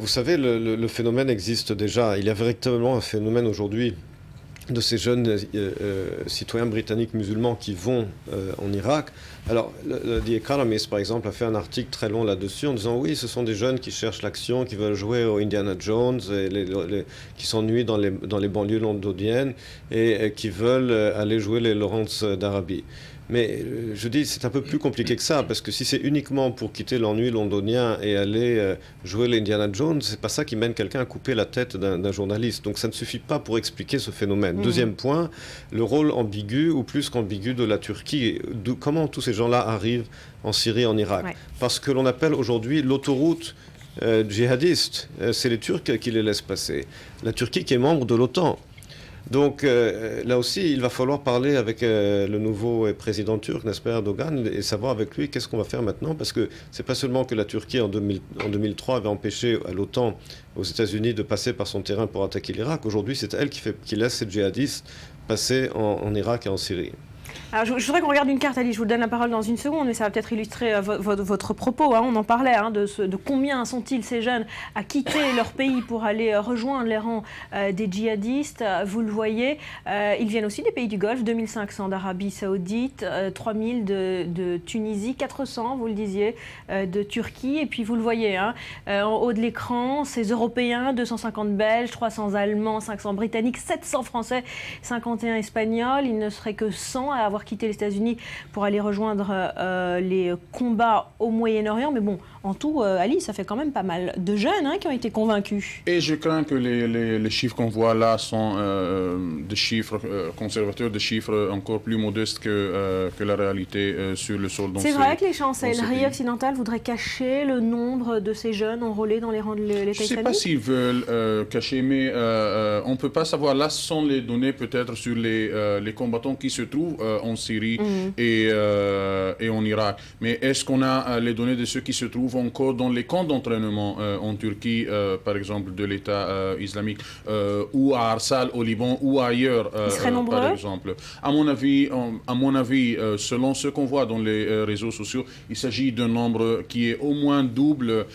G: Vous savez, le phénomène existe déjà. Il y a véritablement un phénomène aujourd'hui de ces jeunes citoyens britanniques musulmans qui vont en Irak. Alors, The Economist, par exemple, a fait un article très long là-dessus en disant oui, ce sont des jeunes qui cherchent l'action, qui veulent jouer au Indiana Jones, et qui s'ennuient dans les banlieues londoniennes et qui veulent aller jouer les Lawrence d'Arabie. Mais je dis, c'est un peu plus compliqué que ça, parce que si c'est uniquement pour quitter l'ennui londonien et aller jouer l'Indiana Jones, c'est pas ça qui mène quelqu'un à couper la tête d'un journaliste. Donc ça ne suffit pas pour expliquer ce phénomène. Deuxième point, le rôle ambigu, ou plus qu'ambigu, de la Turquie. Comment tous ces gens-là arrivent en Syrie, en Irak? Parce que l'on appelle aujourd'hui l'autoroute djihadiste. C'est les Turcs qui les laissent passer. La Turquie qui est membre de l'OTAN. Donc là aussi, il va falloir parler avec le nouveau président turc, n'est-ce pas, Erdogan, et savoir avec lui qu'est-ce qu'on va faire maintenant, parce que c'est pas seulement que la Turquie en 2003 avait empêché à l'OTAN, aux États-Unis, de passer par son terrain pour attaquer l'Irak. Aujourd'hui, c'est elle qui laisse ces djihadistes passer en Irak et en Syrie.
E: Alors, je voudrais qu'on regarde une carte, Ali. Je vous donne la parole dans une seconde, mais ça va peut-être illustrer votre propos. Hein. On en parlait de combien sont-ils, ces jeunes, à quitter leur pays pour aller rejoindre les rangs des djihadistes. Vous le voyez, ils viennent aussi des pays du Golfe, 2500 d'Arabie Saoudite, 3000 de Tunisie, 400, vous le disiez, de Turquie. Et puis vous le voyez, hein, en haut de l'écran, ces Européens, 250 Belges, 300 Allemands, 500 Britanniques, 700 Français, 51 Espagnols. Il ne serait que 100 à avoir quitté les États-Unis pour aller rejoindre les combats au Moyen-Orient. Mais bon, en tout, Ali, ça fait quand même pas mal de jeunes qui ont été convaincus.
H: Et je crains que les chiffres qu'on voit là sont des chiffres conservateurs, des chiffres encore plus modestes que la réalité sur le sol.
E: C'est vrai que les chancelleries occidentales voudraient cacher le nombre de ces jeunes enrôlés dans les rangs de l'État islamique.
H: Je ne sais pas s'ils veulent cacher, mais on ne peut pas savoir. Là, ce sont les données peut-être sur les combattants qui se trouvent en Syrie et en Irak. Mais est-ce qu'on a les données de ceux qui se trouvent encore dans les camps d'entraînement en Turquie, par exemple, de l'État islamique, ou à Arsal au Liban, ou ailleurs, par exemple? À mon avis, selon ce qu'on voit dans les réseaux sociaux, il s'agit d'un nombre qui est au moins double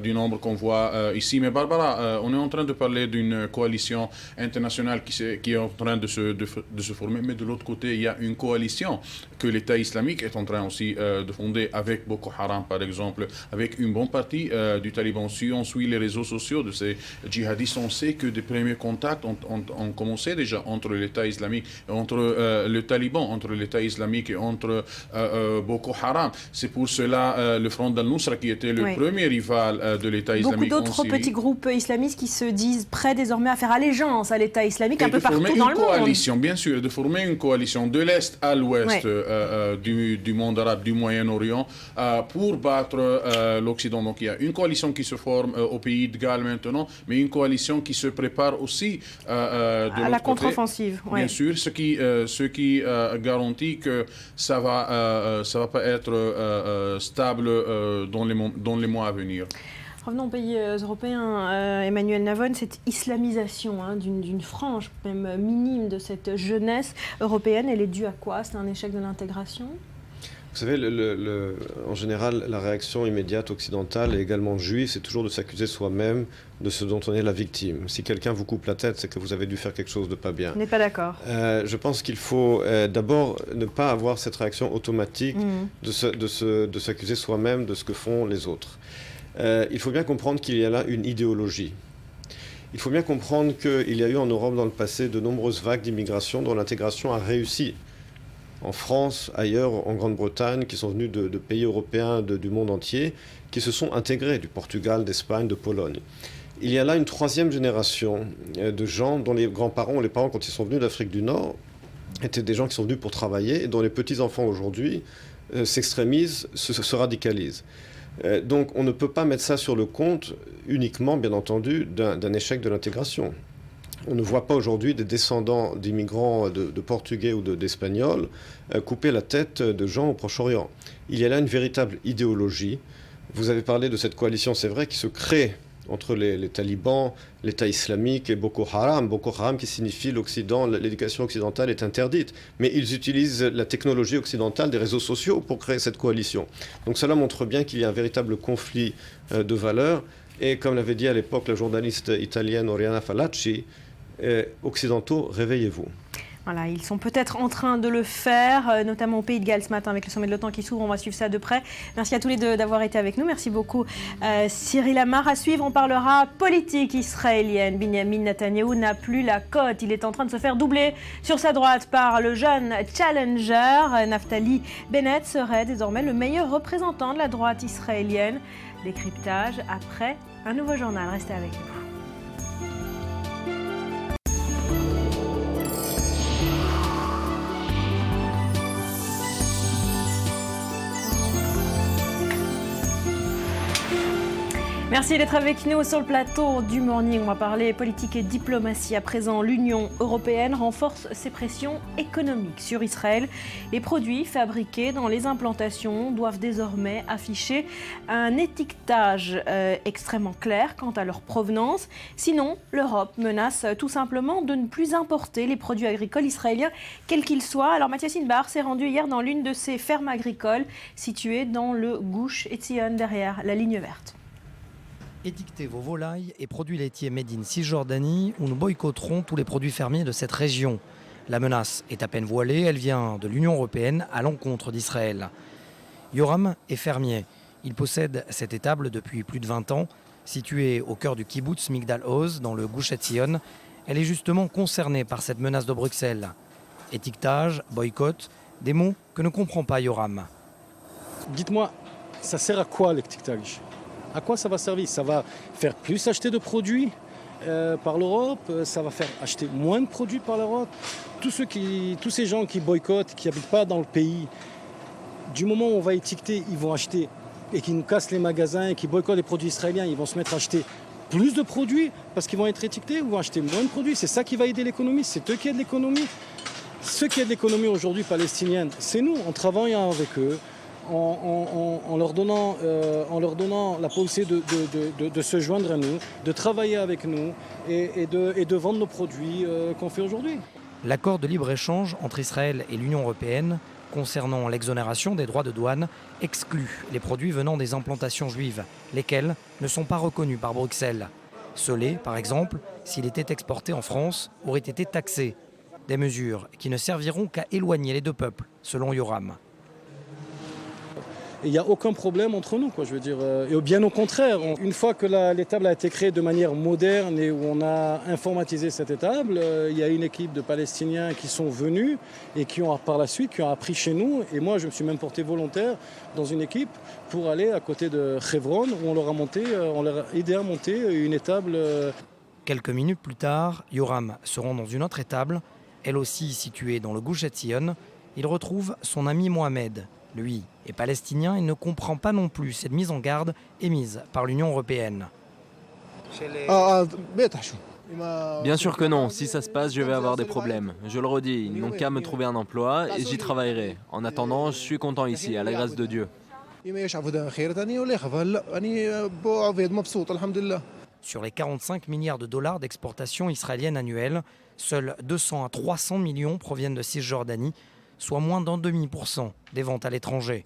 H: du nombre qu'on voit ici. Mais Barbara, on est en train de parler d'une coalition internationale qui est en train de se former, mais de l'autre côté, il y a une coalition que l'État islamique est en train aussi de fonder avec Boko Haram, par exemple, avec une bonne partie du Taliban. Si on suit les réseaux sociaux de ces djihadistes, on sait que des premiers contacts ont commencé déjà entre l'État islamique et entre le Taliban, entre l'État islamique et entre Boko Haram. C'est pour cela le Front d'Al-Nusra, qui était le premier rival de l'État islamique en Syrie.
E: Beaucoup d'autres petits groupes islamistes qui se disent prêts désormais à faire allégeance à l'État islamique un peu partout dans le monde.
H: Coalition, bien sûr, de former une coalition de l'Est à l'Ouest du monde arabe, du Moyen-Orient, pour battre l'Occident. Donc il y a une coalition qui se forme au pays de Galles maintenant, mais une coalition qui se prépare aussi
E: à la contre-offensive.
H: Bien sûr, ce qui garantit que ça va pas être stable dans les mois à venir.
E: Revenons aux pays européens. Emmanuel Navon, cette islamisation d'une frange, même minime, de cette jeunesse européenne, elle est due à quoi? C'est un échec de l'intégration?
G: Vous savez, en général, la réaction immédiate occidentale et également juive, c'est toujours de s'accuser soi-même de ce dont on est la victime. Si quelqu'un vous coupe la tête, c'est que vous avez dû faire quelque chose de pas bien.
E: On n'est pas d'accord.
G: Je pense qu'il faut d'abord ne pas avoir cette réaction automatique de s'accuser soi-même de ce que font les autres. Il faut bien comprendre qu'il y a là une idéologie. Il faut bien comprendre qu'il y a eu en Europe dans le passé de nombreuses vagues d'immigration dont l'intégration a réussi. En France, ailleurs, en Grande-Bretagne, qui sont venus de pays européens du monde entier, qui se sont intégrés, du Portugal, d'Espagne, de Pologne. Il y a là une troisième génération de gens dont les grands-parents ou les parents, quand ils sont venus d'Afrique du Nord, étaient des gens qui sont venus pour travailler et dont les petits-enfants aujourd'hui s'extrémisent, se radicalisent. Donc on ne peut pas mettre ça sur le compte uniquement, bien entendu, d'un échec de l'intégration. On ne voit pas aujourd'hui des descendants d'immigrants de Portugais ou d'Espagnols couper la tête de gens au Proche-Orient. Il y a là une véritable idéologie. Vous avez parlé de cette coalition, c'est vrai, qui se crée entre les talibans, l'État islamique et Boko Haram. Boko Haram qui signifie l'Occident, l'éducation occidentale est interdite. Mais ils utilisent la technologie occidentale des réseaux sociaux pour créer cette coalition. Donc cela montre bien qu'il y a un véritable conflit de valeurs. Et comme l'avait dit à l'époque la journaliste italienne Oriana Fallaci, occidentaux, réveillez-vous.
E: Voilà, ils sont peut-être en train de le faire, notamment au Pays de Galles ce matin avec le sommet de l'OTAN qui s'ouvre. On va suivre ça de près. Merci à tous les deux d'avoir été avec nous. Merci beaucoup Cyril Amar. À suivre, on parlera politique israélienne. Binyamin Netanyahou n'a plus la cote. Il est en train de se faire doubler sur sa droite par le jeune challenger. Naftali Bennett serait désormais le meilleur représentant de la droite israélienne. Décryptage après un nouveau journal. Restez avec nous. Merci d'être avec nous sur le plateau du Morning. On va parler politique et diplomatie. À présent, l'Union européenne renforce ses pressions économiques sur Israël. Les produits fabriqués dans les implantations doivent désormais afficher un étiquetage extrêmement clair quant à leur provenance. Sinon, l'Europe menace tout simplement de ne plus importer les produits agricoles israéliens, quels qu'ils soient. Alors Mathias Inbar s'est rendu hier dans l'une de ces fermes agricoles situées dans le Gush Etzion, derrière la ligne verte.
I: Étiquetez vos volailles et produits laitiers made in Cisjordanie ou nous boycotterons tous les produits fermiers de cette région. La menace est à peine voilée, elle vient de l'Union européenne à l'encontre d'Israël. Yoram est fermier. Il possède cette étable depuis plus de 20 ans. Située au cœur du kibbutz Migdal Oz, dans le Gush Etzion, elle est justement concernée par cette menace de Bruxelles. Étiquetage, boycott, des mots que ne comprend pas Yoram.
O: Dites-moi, ça sert à quoi l'étiquetage ? À quoi ça va servir ? Ça va faire plus acheter de produits par l'Europe, ça va faire acheter moins de produits par l'Europe. Tous ces gens qui boycottent, qui n'habitent pas dans le pays, du moment où on va étiqueter, ils vont acheter et qui nous cassent les magasins et qui boycottent les produits israéliens, ils vont se mettre à acheter plus de produits parce qu'ils vont être étiquetés ou vont acheter moins de produits. C'est ça qui va aider l'économie, c'est eux qui aident l'économie. Ceux qui aident l'économie aujourd'hui palestinienne, c'est nous, en travaillant avec eux. En leur donnant la possibilité de se joindre à nous, de travailler avec nous et de vendre nos produits qu'on fait aujourd'hui.
I: L'accord de libre-échange entre Israël et l'Union européenne concernant l'exonération des droits de douane exclut les produits venant des implantations juives, lesquels ne sont pas reconnus par Bruxelles. Ce lait, par exemple, s'il était exporté en France, aurait été taxé. Des mesures qui ne serviront qu'à éloigner les deux peuples, selon Yoram.
O: Il n'y a aucun problème entre nous, je veux dire. Et bien au contraire, une fois que l'étable a été créée de manière moderne et où on a informatisé cette étable, il y a une équipe de Palestiniens qui sont venus et qui ont par la suite appris chez nous. Et moi, je me suis même porté volontaire dans une équipe pour aller à côté de Hebron où on leur a aidé à monter une étable.
I: Quelques minutes plus tard, Yoram se rend dans une autre étable, elle aussi située dans le Gush Etzion. Il retrouve son ami Mohamed. Lui est palestinien et ne comprend pas non plus cette mise en garde émise par l'Union européenne.
P: Bien sûr que non, si ça se passe, je vais avoir des problèmes. Je le redis, ils n'ont qu'à me trouver un emploi et j'y travaillerai. En attendant, je suis content ici, à la grâce de Dieu.
I: Sur les 45 milliards de dollars d'exportation israélienne annuelle, seuls 200 à 300 millions proviennent de Cisjordanie, soit moins d'0,5% des ventes à l'étranger.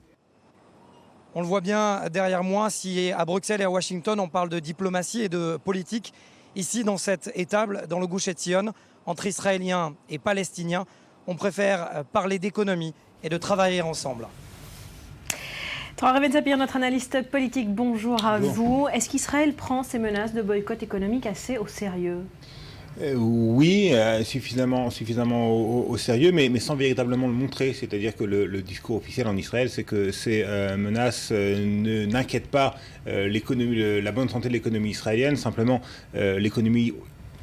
I: On le voit bien derrière moi, si à Bruxelles et à Washington on parle de diplomatie et de politique, ici dans cette étable, dans le Gush Etzion, entre Israéliens et Palestiniens, on préfère parler d'économie et de travailler ensemble.
E: Torah Raven-Sapir, notre analyste politique, bonjour à vous. Est-ce qu'Israël prend ces menaces de boycott économique assez au sérieux ?
Q: Oui, suffisamment au sérieux, mais sans véritablement le montrer. C'est-à-dire que le discours officiel en Israël, c'est que ces menaces n'inquiètent pas la bonne santé de l'économie israélienne. Simplement, l'économie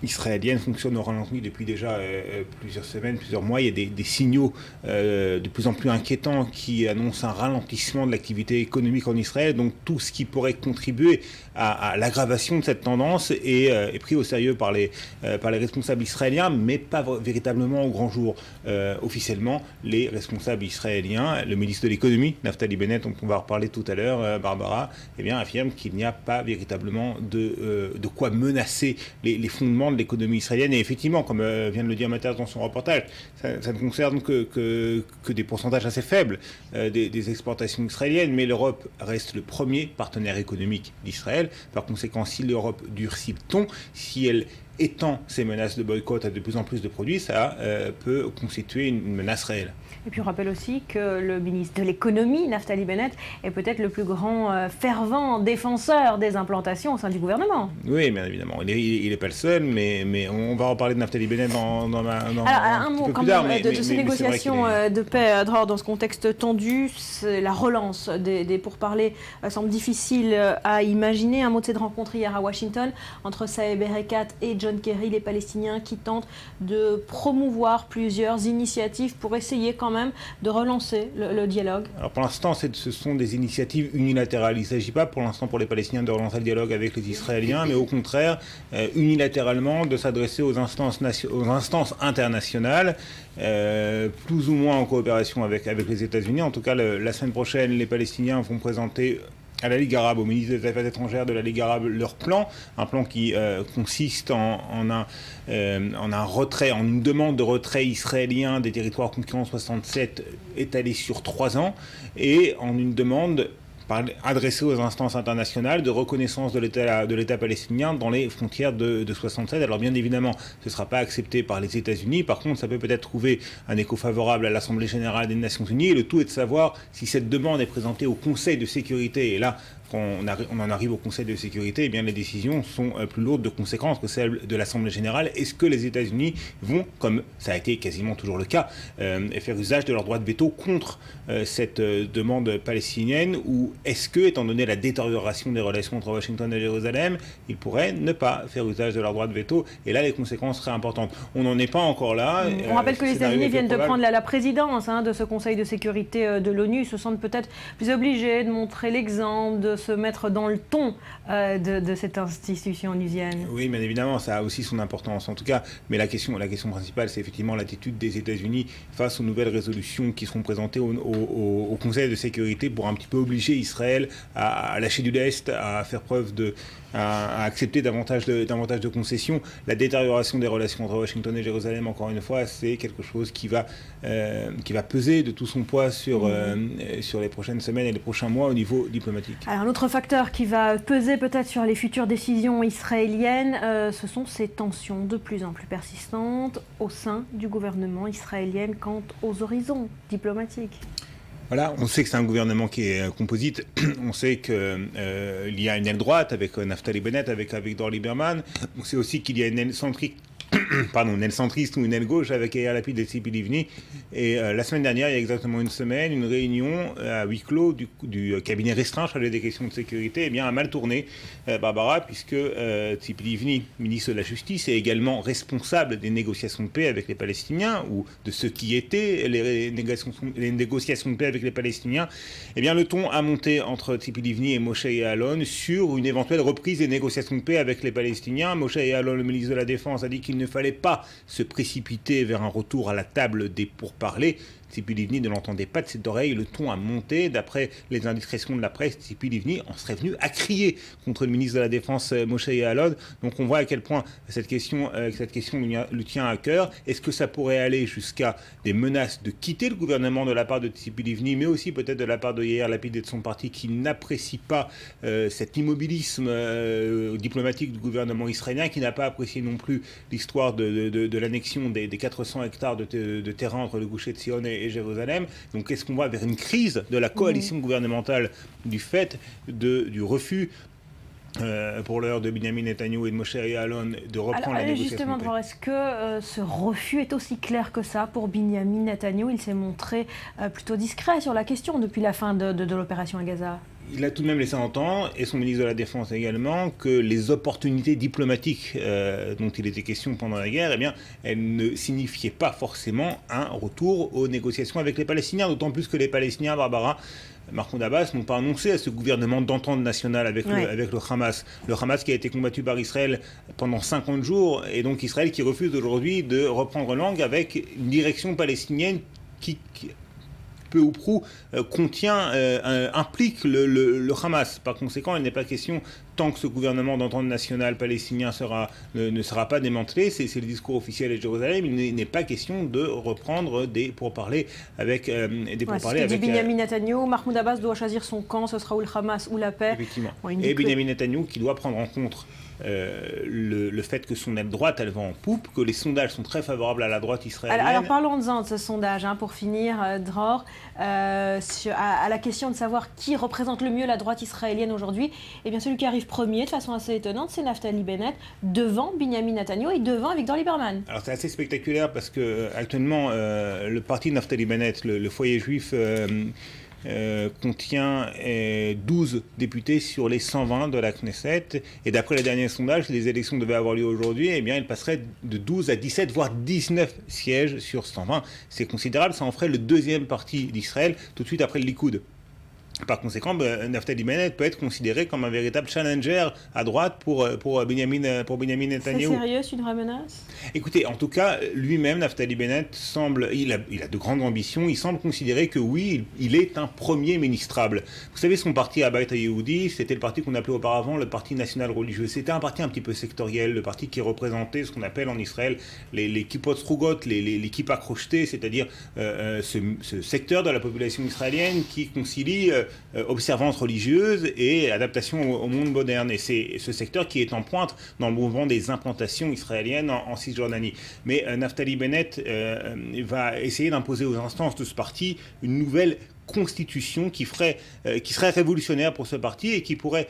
Q: israélienne fonctionne au ralenti depuis déjà plusieurs semaines, plusieurs mois. Il y a des signaux de plus en plus inquiétants qui annoncent un ralentissement de l'activité économique en Israël. Donc tout ce qui pourrait contribuer à l'aggravation de cette tendance est pris au sérieux par les responsables israéliens, mais pas véritablement au grand jour. Officiellement, les responsables israéliens, le ministre de l'économie, Naftali Bennett, dont on va reparler tout à l'heure, Barbara, affirme qu'il n'y a pas véritablement de quoi menacer les fondements de l'économie israélienne. Et effectivement, comme vient de le dire Mathias dans son reportage, ça ne concerne que des pourcentages assez faibles des exportations israéliennes, mais l'Europe reste le premier partenaire économique d'Israël. Par conséquent, si l'Europe durcit le ton, si elle étend ces menaces de boycott à de plus en plus de produits, ça peut constituer une menace réelle.
E: Et puis on rappelle aussi que le ministre de l'économie, Naftali Bennett, est peut-être le plus grand fervent défenseur des implantations au sein du gouvernement.
Q: Oui, bien évidemment. Il n'est pas le seul, mais on va reparler de Naftali Bennett dans
E: Alors, un mot quand même de ces négociations de paix dans ce contexte tendu. La relance des pourparlers semble difficile à imaginer. Un mot de cette rencontre hier à Washington entre Saeb Erekat et John Kerry, les Palestiniens qui tentent de promouvoir plusieurs initiatives pour essayer quand même de relancer le dialogue.
Q: Alors pour l'instant, ce sont des initiatives unilatérales. Il ne s'agit pas pour l'instant pour les Palestiniens de relancer le dialogue avec les Israéliens, mais au contraire, unilatéralement, de s'adresser aux instances internationales, plus ou moins en coopération avec les États-Unis. En tout cas, la semaine prochaine, les Palestiniens vont présenter à la Ligue arabe, au ministre des Affaires étrangères de la Ligue arabe, leur plan, un plan qui consiste en un retrait, en une demande de retrait israélien des territoires conquis en 67 étalée sur 3 ans, et en une demande adressée aux instances internationales de reconnaissance de l'État palestinien dans les frontières de 67. Alors bien évidemment, ce ne sera pas accepté par les États-Unis. Par contre, ça peut peut-être trouver un écho favorable à l'Assemblée générale des Nations unies. Et le tout est de savoir si cette demande est présentée au Conseil de sécurité. Et là, quand on en arrive au Conseil de sécurité, eh bien, les décisions sont plus lourdes de conséquences que celles de l'Assemblée générale. Est-ce que les États-Unis vont, comme ça a été quasiment toujours le cas, faire usage de leur droit de veto contre cette demande palestinienne, ou est-ce que, étant donné la détérioration des relations entre Washington et Jérusalem, ils pourraient ne pas faire usage de leur droit de veto? Et là, les conséquences seraient importantes. On n'en est pas encore là.
E: On rappelle que les États-Unis viennent de prendre la présidence de ce Conseil de sécurité de l'ONU. Ils se sentent peut-être plus obligés de montrer l'exemple, de se mettre dans le ton de cette institution onusienne.
Q: Oui, bien évidemment, ça a aussi son importance en tout cas. Mais la question principale, c'est effectivement l'attitude des États-Unis face aux nouvelles résolutions qui seront présentées au Conseil de sécurité pour un petit peu obliger Israël à lâcher du lest, à faire preuve à accepter davantage de concessions. La détérioration des relations entre Washington et Jérusalem, encore une fois, c'est quelque chose qui va peser de tout son poids sur les prochaines semaines et les prochains mois au niveau diplomatique.
E: Alors, un autre facteur qui va peser peut-être sur les futures décisions israéliennes, ce sont ces tensions de plus en plus persistantes au sein du gouvernement israélien quant aux horizons diplomatiques.
Q: Voilà, on sait que c'est un gouvernement qui est composite. On sait qu'il y a une aile droite avec Naftali Bennett, avec Avigdor Lieberman. On sait aussi qu'il y a une aile centriste ou une aile gauche avec Yair Lapid et Tzipi Livni. Et la semaine dernière, il y a exactement une semaine, une réunion à huis clos du cabinet restreint chargé des questions de sécurité a mal tourné, Barbara, puisque Tzipi Livni, ministre de la Justice, est également responsable des négociations de paix avec les Palestiniens, ou de ce qui était les négociations de paix avec les Palestiniens. Eh bien, le ton a monté entre Tzipi Livni et Moshe Ya'alon sur une éventuelle reprise des négociations de paix avec les Palestiniens. Moshe Ya'alon, le ministre de la Défense, a dit qu'il ne fallait pas se précipiter vers un retour à la table des pourparlers. Tzipi Livni ne l'entendait pas de cette oreille, le ton a monté. D'après les indiscrétions de la presse, Tzipi Livni en serait venu à crier contre le ministre de la Défense, Moshe Ya'alon. Donc on voit à quel point cette question lui tient à cœur. Est-ce que ça pourrait aller jusqu'à des menaces de quitter le gouvernement de la part de Tzipi Livni, mais aussi peut-être de la part de Yair Lapid et de son parti, qui n'apprécie pas cet immobilisme diplomatique du gouvernement israélien, qui n'a pas apprécié non plus l'histoire de l'annexion des 400 hectares de terrain entre le Gush Etzion et Jérusalem. Donc est-ce qu'on va vers une crise de la coalition gouvernementale du fait du refus pour l'heure de Benjamin Netanyahu et de Moshe Ya'alon de reprendre la négociation?
E: Justement, est-ce que ce refus est aussi clair que ça pour Benjamin Netanyahu? Il s'est montré plutôt discret sur la question depuis la fin de l'opération à Gaza.
Q: Il a tout de même laissé entendre, et son ministre de la Défense également, que les opportunités diplomatiques dont il était question pendant la guerre, elles ne signifiaient pas forcément un retour aux négociations avec les Palestiniens, d'autant plus que les Palestiniens, Barbara, Mahmoud Abbas, n'ont pas annoncé à ce gouvernement d'entente nationale avec le Hamas. Le Hamas qui a été combattu par Israël pendant 50 jours, et donc Israël qui refuse aujourd'hui de reprendre langue avec une direction palestinienne qui peu ou prou implique le Hamas. Par conséquent, il n'est pas question, tant que ce gouvernement d'entente nationale palestinien ne sera pas démantelé, c'est le discours officiel de Jérusalem, il n'est pas question de reprendre des pourparlers avec
E: Benjamin Netanyahu. Mahmoud Abbas doit choisir son camp, ce sera ou le Hamas ou la paix.
Q: Effectivement. Et Benjamin Netanyahu qui doit prendre en compte le fait que son aile droite, elle va en poupe, que les sondages sont très favorables à la droite israélienne.
E: Alors parlons-en de ce sondage, pour finir, Dror, à la question de savoir qui représente le mieux la droite israélienne aujourd'hui. Eh bien, celui qui arrive premier, de façon assez étonnante, c'est Naftali Bennett, devant Benjamin Netanyahu et devant Avigdor Lieberman.
Q: Alors c'est assez spectaculaire parce que actuellement, le parti de Naftali Bennett, le foyer juif, contient 12 députés sur les 120 de la Knesset. Et d'après les derniers sondages, si les élections devaient avoir lieu aujourd'hui, eh bien, il passerait de 12 à 17, voire 19 sièges sur 120. C'est considérable, ça en ferait le deuxième parti d'Israël, tout de suite après le Likoud. Par conséquent, Naftali Bennett peut être considéré comme un véritable challenger à droite pour Benjamin Netanyahu.
E: C'est sérieux, c'est une vraie menace ?
Q: Écoutez, en tout cas, lui-même, Naftali Bennett, il a de grandes ambitions. Il semble considérer que oui, il est un premier ministrable. Vous savez, son parti Abait HaYehudi, c'était le parti qu'on appelait auparavant le Parti national religieux. C'était un parti un petit peu sectoriel, le parti qui représentait ce qu'on appelle en Israël les kippot srugot, les kippas crochetés, c'est-à-dire ce secteur de la population israélienne qui concilie observance religieuse et adaptation au monde moderne. Et c'est ce secteur qui est en pointe dans le mouvement des implantations israéliennes en Cisjordanie. Mais Naftali Bennett va essayer d'imposer aux instances de ce parti une nouvelle constitution qui serait révolutionnaire pour ce parti et qui pourrait,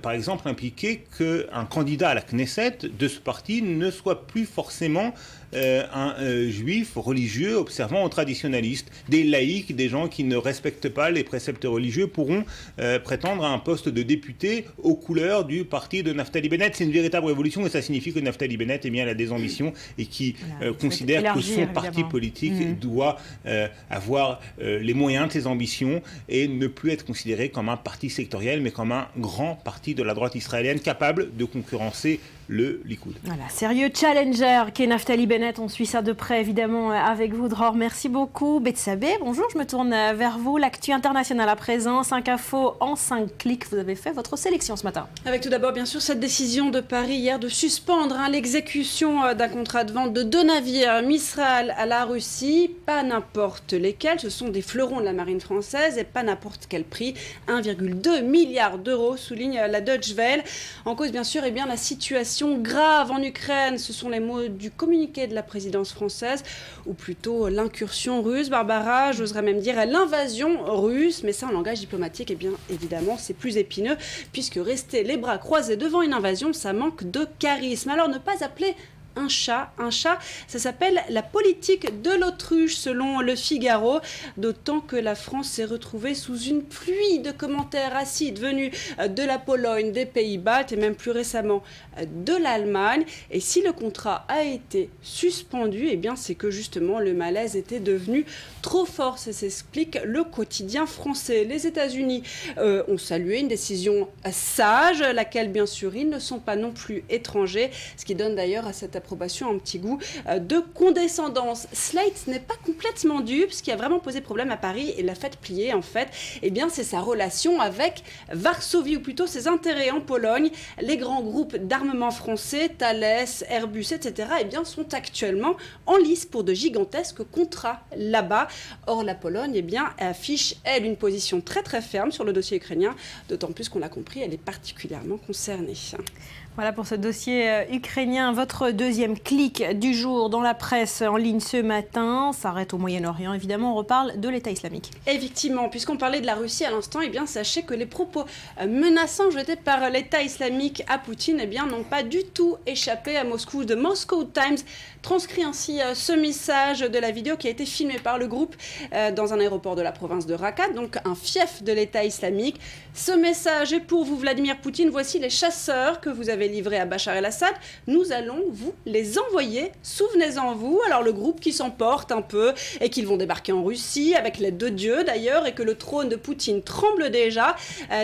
Q: par exemple, impliquer qu'un candidat à la Knesset de ce parti ne soit plus forcément un juif religieux observant aux traditionnalistes. Des laïcs, des gens qui ne respectent pas les préceptes religieux pourront prétendre à un poste de député aux couleurs du parti de Naftali Bennett. C'est une véritable révolution et ça signifie que Naftali Bennett a des ambitions et qui considère que son parti politique doit avoir les moyens de ses ambitions et ne plus être considéré comme un parti sectoriel mais comme un grand parti de la droite israélienne capable de concurrencer le Likoud.
E: Voilà, sérieux challenger qu'est Naftali Bennett. On suit ça de près, évidemment, avec vous, Dror. Merci beaucoup. Betsabé, bonjour, je me tourne vers vous. L'actu internationale à présent. 5 infos en 5 clics. Vous avez fait votre sélection ce matin.
R: Avec tout d'abord, bien sûr, cette décision de Paris hier de suspendre l'exécution d'un contrat de vente de 2 navires Mistral à la Russie. Pas n'importe lesquels. Ce sont des fleurons de la marine française et pas n'importe quel prix. 1,2 milliard d'euros, souligne la Deutsche Welle. En cause, bien sûr, la situation grave en Ukraine, ce sont les mots du communiqué de la présidence française, ou plutôt l'incursion russe, Barbara, j'oserais même dire l'invasion russe, mais ça en langage diplomatique, bien évidemment, c'est plus épineux, puisque rester les bras croisés devant une invasion, ça manque de charisme. Alors ne pas appeler un chat, ça s'appelle la politique de l'autruche selon Le Figaro, d'autant que la France s'est retrouvée sous une pluie de commentaires acides venus de la Pologne, des Pays-Bas et même plus récemment de l'Allemagne. Et si le contrat a été suspendu, c'est que justement le malaise était devenu trop fort. Ça s'explique le quotidien français. Les États-Unis ont salué une décision sage, laquelle bien sûr ils ne sont pas non plus étrangers, ce qui donne d'ailleurs à cette approbation un petit goût de condescendance. Slate n'est pas complètement dupe, ce qui a vraiment posé problème à Paris et l'a fait plier en fait, c'est sa relation avec Varsovie, ou plutôt ses intérêts en Pologne. Les grands groupes d'armement français, Thales, Airbus, etc. sont actuellement en lice pour de gigantesques contrats là-bas. Or la Pologne affiche elle une position très très ferme sur le dossier ukrainien, d'autant plus qu'on l'a compris, elle est particulièrement concernée.
E: Voilà pour ce dossier ukrainien. Votre deuxième clic du jour dans la presse en ligne ce matin s'arrête au Moyen-Orient. Évidemment, on reparle de l'État islamique.
R: Effectivement, puisqu'on parlait de la Russie à l'instant, sachez que les propos menaçants jetés par l'État islamique à Poutine n'ont pas du tout échappé à Moscou. The Moscow Times transcrit ainsi ce message de la vidéo qui a été filmée par le groupe dans un aéroport de la province de Raqqa, donc un fief de l'État islamique. Ce message est pour vous, Vladimir Poutine. Voici les chasseurs que vous avez livrés à Bachar el-Assad. Nous allons vous les envoyer. Souvenez-en vous. Alors le groupe qui s'emporte un peu et qu'ils vont débarquer en Russie avec l'aide de Dieu d'ailleurs, et que le trône de Poutine tremble déjà.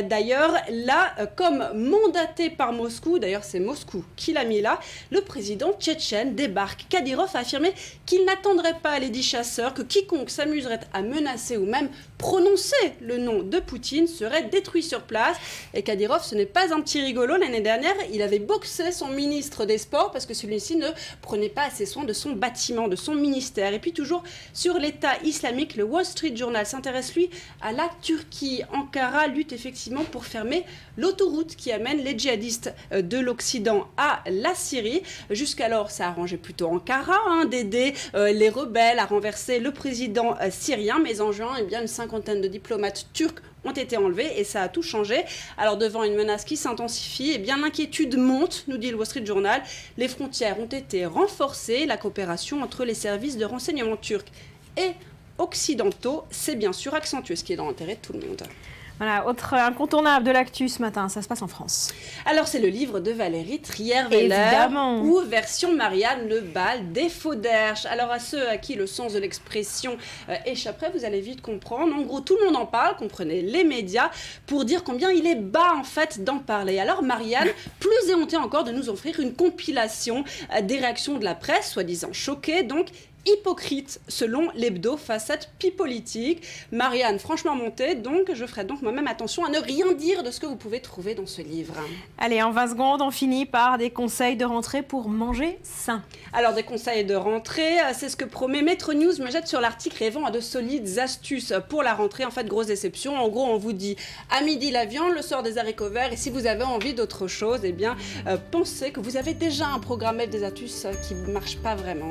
R: D'ailleurs, là, comme mandaté par Moscou, d'ailleurs c'est Moscou qui l'a mis là, le président tchétchène débarque. Kadyrov a affirmé qu'il n'attendrait pas les 10 chasseurs, que quiconque s'amuserait à menacer ou même prononcer le nom de Poutine serait détruit sur place. Et Kadyrov, ce n'est pas un petit rigolo. L'année dernière, il avait boxé son ministre des Sports parce que celui-ci ne prenait pas assez soin de son bâtiment, de son ministère. Et puis toujours sur l'État islamique, le Wall Street Journal s'intéresse lui à la Turquie. Ankara lutte effectivement pour fermer l'autoroute qui amène les djihadistes de l'Occident à la Syrie. Jusqu'alors, ça arrangeait plutôt Ankara d'aider les rebelles à renverser le président syrien. Mais en juin, une cinquantaine de diplomates turcs ont été enlevés et ça a tout changé. Alors devant une menace qui s'intensifie, l'inquiétude monte, nous dit le Wall Street Journal. Les frontières ont été renforcées. La coopération entre les services de renseignement turcs et occidentaux s'est bien sûr accentuée, ce qui est dans l'intérêt de tout le monde.
E: Voilà, autre incontournable de l'actu ce matin, ça se passe en France.
R: Alors c'est le livre de Valérie Trierweiler, ou version Marianne, le bal des Fauderches. Alors à ceux à qui le sens de l'expression échapperait, vous allez vite comprendre. En gros, tout le monde en parle, comprenez les médias, pour dire combien il est bas en fait d'en parler. Alors Marianne, plus éhontée encore de nous offrir une compilation des réactions de la presse, soi-disant choquée, donc hypocrite selon l'hebdo Facette Pipolitique. Marianne, franchement montée, donc je ferai donc moi-même attention à ne rien dire de ce que vous pouvez trouver dans ce livre.
E: Allez, en 20 secondes, on finit par des conseils de rentrée pour manger sain.
R: Alors des conseils de rentrée, c'est ce que promet Metro News, me jette sur l'article rêvant à de solides astuces pour la rentrée. En fait, grosse déception. En gros, on vous dit à midi la viande, le soir des haricots verts, et si vous avez envie d'autre chose, pensez que vous avez déjà un programme des astuces qui ne marche pas vraiment.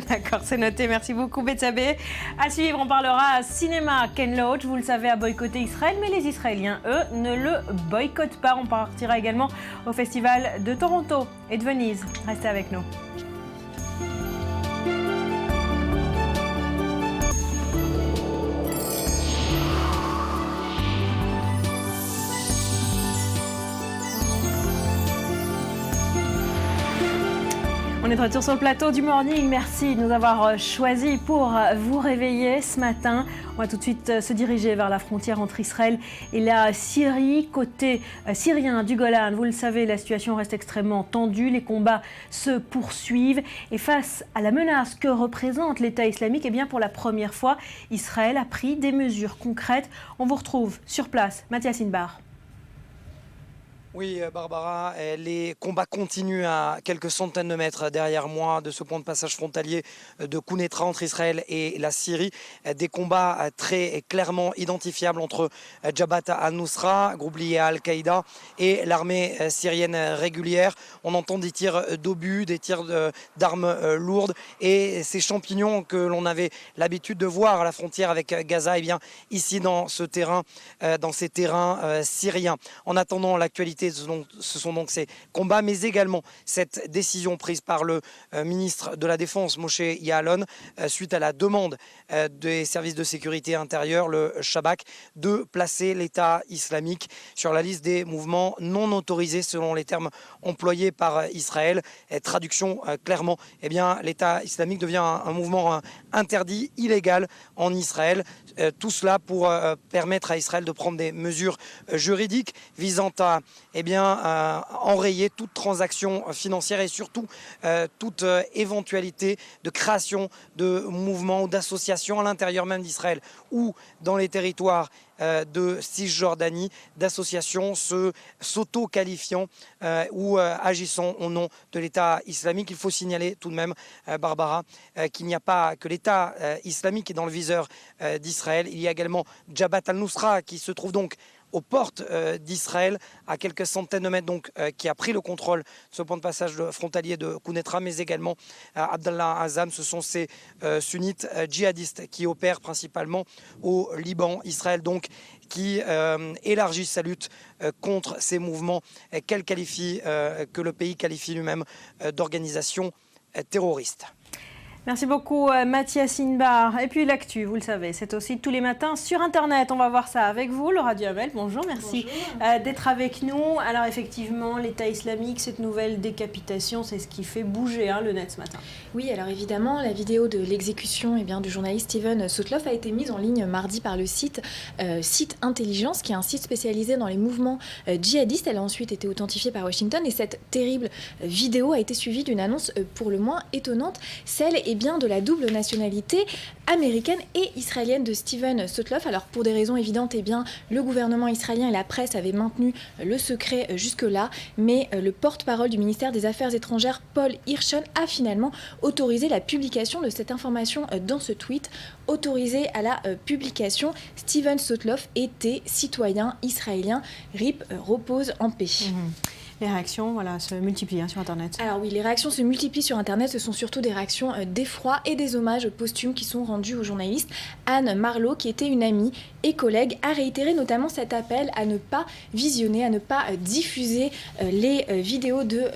E: D'accord, c'est noté. Merci beaucoup, Betsabé. À suivre, on parlera cinéma. Ken Loach, vous le savez, a boycotté Israël, mais les Israéliens, eux, ne le boycottent pas. On partira également au Festival de Toronto et de Venise. Restez avec nous. On est de retour sur le plateau du Morning. Merci de nous avoir choisis pour vous réveiller ce matin. On va tout de suite se diriger vers la frontière entre Israël et la Syrie. Côté syrien du Golan, vous le savez, la situation reste extrêmement tendue. Les combats se poursuivent. Et face à la menace que représente l'État islamique, pour la première fois, Israël a pris des mesures concrètes. On vous retrouve sur place. Mathias Inbar.
I: Oui, Barbara, les combats continuent à quelques centaines de mètres derrière moi de ce point de passage frontalier de Kounetra entre Israël et la Syrie. Des combats très clairement identifiables entre Jabhat al-Nusra, groupe lié à Al-Qaïda, et l'armée syrienne régulière. On entend des tirs d'obus, des tirs d'armes lourdes et ces champignons que l'on avait l'habitude de voir à la frontière avec Gaza, ici dans ces terrains syriens. En attendant l'actualité, ce sont donc ces combats, mais également cette décision prise par le ministre de la Défense, Moshe Ya'alon, suite à la demande des services de sécurité intérieure, le Shabak, de placer l'État islamique sur la liste des mouvements non autorisés selon les termes employés par Israël. Traduction clairement, l'État islamique devient un mouvement interdit, illégal en Israël. Tout cela pour permettre à Israël de prendre des mesures juridiques visant à enrayer toute transaction financière et surtout toute éventualité de création de mouvements ou d'associations à l'intérieur même d'Israël ou dans les territoires de Cisjordanie, d'associations s'auto-qualifiant ou agissant au nom de l'État islamique. Il faut signaler tout de même, Barbara, qu'il n'y a pas que l'État islamique qui est dans le viseur d'Israël. Il y a également Jabhat al-Nusra qui se trouve donc aux portes d'Israël, à quelques centaines de mètres, qui a pris le contrôle de ce point de passage frontalier de Kounetra, mais également Abdallah Azam. Ce sont ces sunnites djihadistes qui opèrent principalement au Liban. Israël, donc, qui élargit sa lutte contre ces mouvements que le pays qualifie lui-même d'organisation terroriste.
E: Merci beaucoup Mathias Inbar. Et puis l'actu, vous le savez, c'est aussi tous les matins sur Internet. On va voir ça avec vous. Laura Duhamel, bonjour, merci d'être avec nous. Alors effectivement, l'État islamique, cette nouvelle décapitation, c'est ce qui fait bouger le net ce matin.
S: Oui, alors évidemment, la vidéo de l'exécution du journaliste Steven Sotloff a été mise en ligne mardi par le site Intelligence, qui est un site spécialisé dans les mouvements djihadistes. Elle a ensuite été authentifiée par Washington et cette terrible vidéo a été suivie d'une annonce pour le moins étonnante, celle bien, de la double nationalité américaine et israélienne de Steven Sotloff. Alors pour des raisons évidentes, bien, le gouvernement israélien et la presse avaient maintenu le secret jusque-là, mais le porte-parole du ministère des Affaires étrangères, Paul Hirschon, a finalement autorisé la publication de cette information dans ce tweet. Autorisé à la publication, Steven Sotloff était citoyen israélien. RIP, repose en paix.
E: Les réactions se multiplient sur Internet.
S: Alors oui, les réactions se multiplient sur Internet. Ce sont surtout des réactions d'effroi et des hommages posthumes qui sont rendus aux journalistes. Anne Marlowe, qui était une amie et collègue, a réitéré notamment cet appel à ne pas visionner, à ne pas diffuser les vidéos de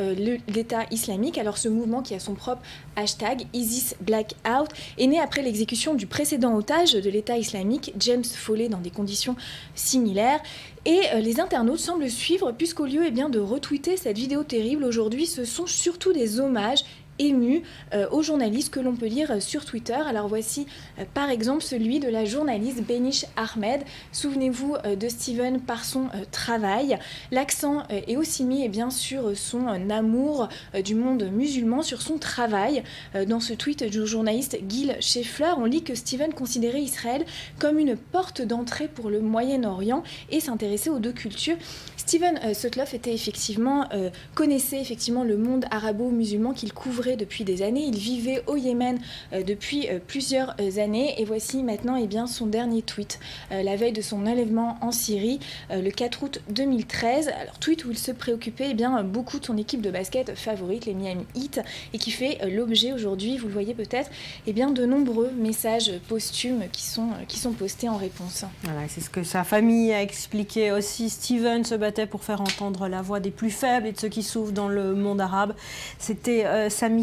S: l'État islamique. Alors ce mouvement, qui a son propre hashtag ISIS Blackout, est né après l'exécution du précédent otage de l'État islamique, James Foley, dans des conditions similaires. Et les internautes semblent suivre, puisqu'au lieu de retweeter cette vidéo terrible, aujourd'hui, ce sont surtout des hommages ému aux journalistes que l'on peut lire sur Twitter. Alors voici par exemple celui de la journaliste Benish Ahmed. Souvenez-vous de Steven par son travail. L'accent est aussi mis sur son amour du monde musulman, sur son travail. Dans ce tweet du journaliste Gil Scheffler, on lit que Steven considérait Israël comme une porte d'entrée pour le Moyen-Orient et s'intéressait aux deux cultures. Steven Sotloff connaissait effectivement le monde arabo-musulman qu'il couvrait depuis des années. Il vivait au Yémen depuis plusieurs années et voici maintenant son dernier tweet, la veille de son enlèvement en Syrie, le 4 août 2013. Alors tweet où il se préoccupait beaucoup de son équipe de basket favorite, les Miami Heat, et qui fait l'objet aujourd'hui, vous le voyez peut-être, de nombreux messages posthumes qui sont postés en réponse.
E: Voilà, c'est ce que sa famille a expliqué aussi. Steven se battait pour faire entendre la voix des plus faibles et de ceux qui souffrent dans le monde arabe. C'était sa mission.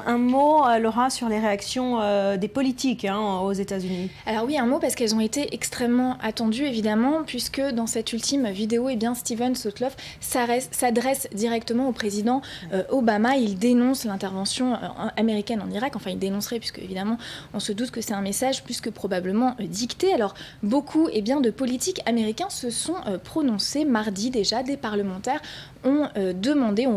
E: Un mot, Laura, sur les réactions des politiques aux États-Unis.
S: Alors oui, un mot, parce qu'elles ont été extrêmement attendues, évidemment, puisque dans cette ultime vidéo, Steven Sotloff s'adresse directement au président Obama. Il dénonce l'intervention américaine en Irak. Enfin, il dénoncerait, puisque évidemment, on se doute que c'est un message plus que probablement dicté. Alors, beaucoup de politiques américains se sont prononcés mardi déjà. Des parlementaires ont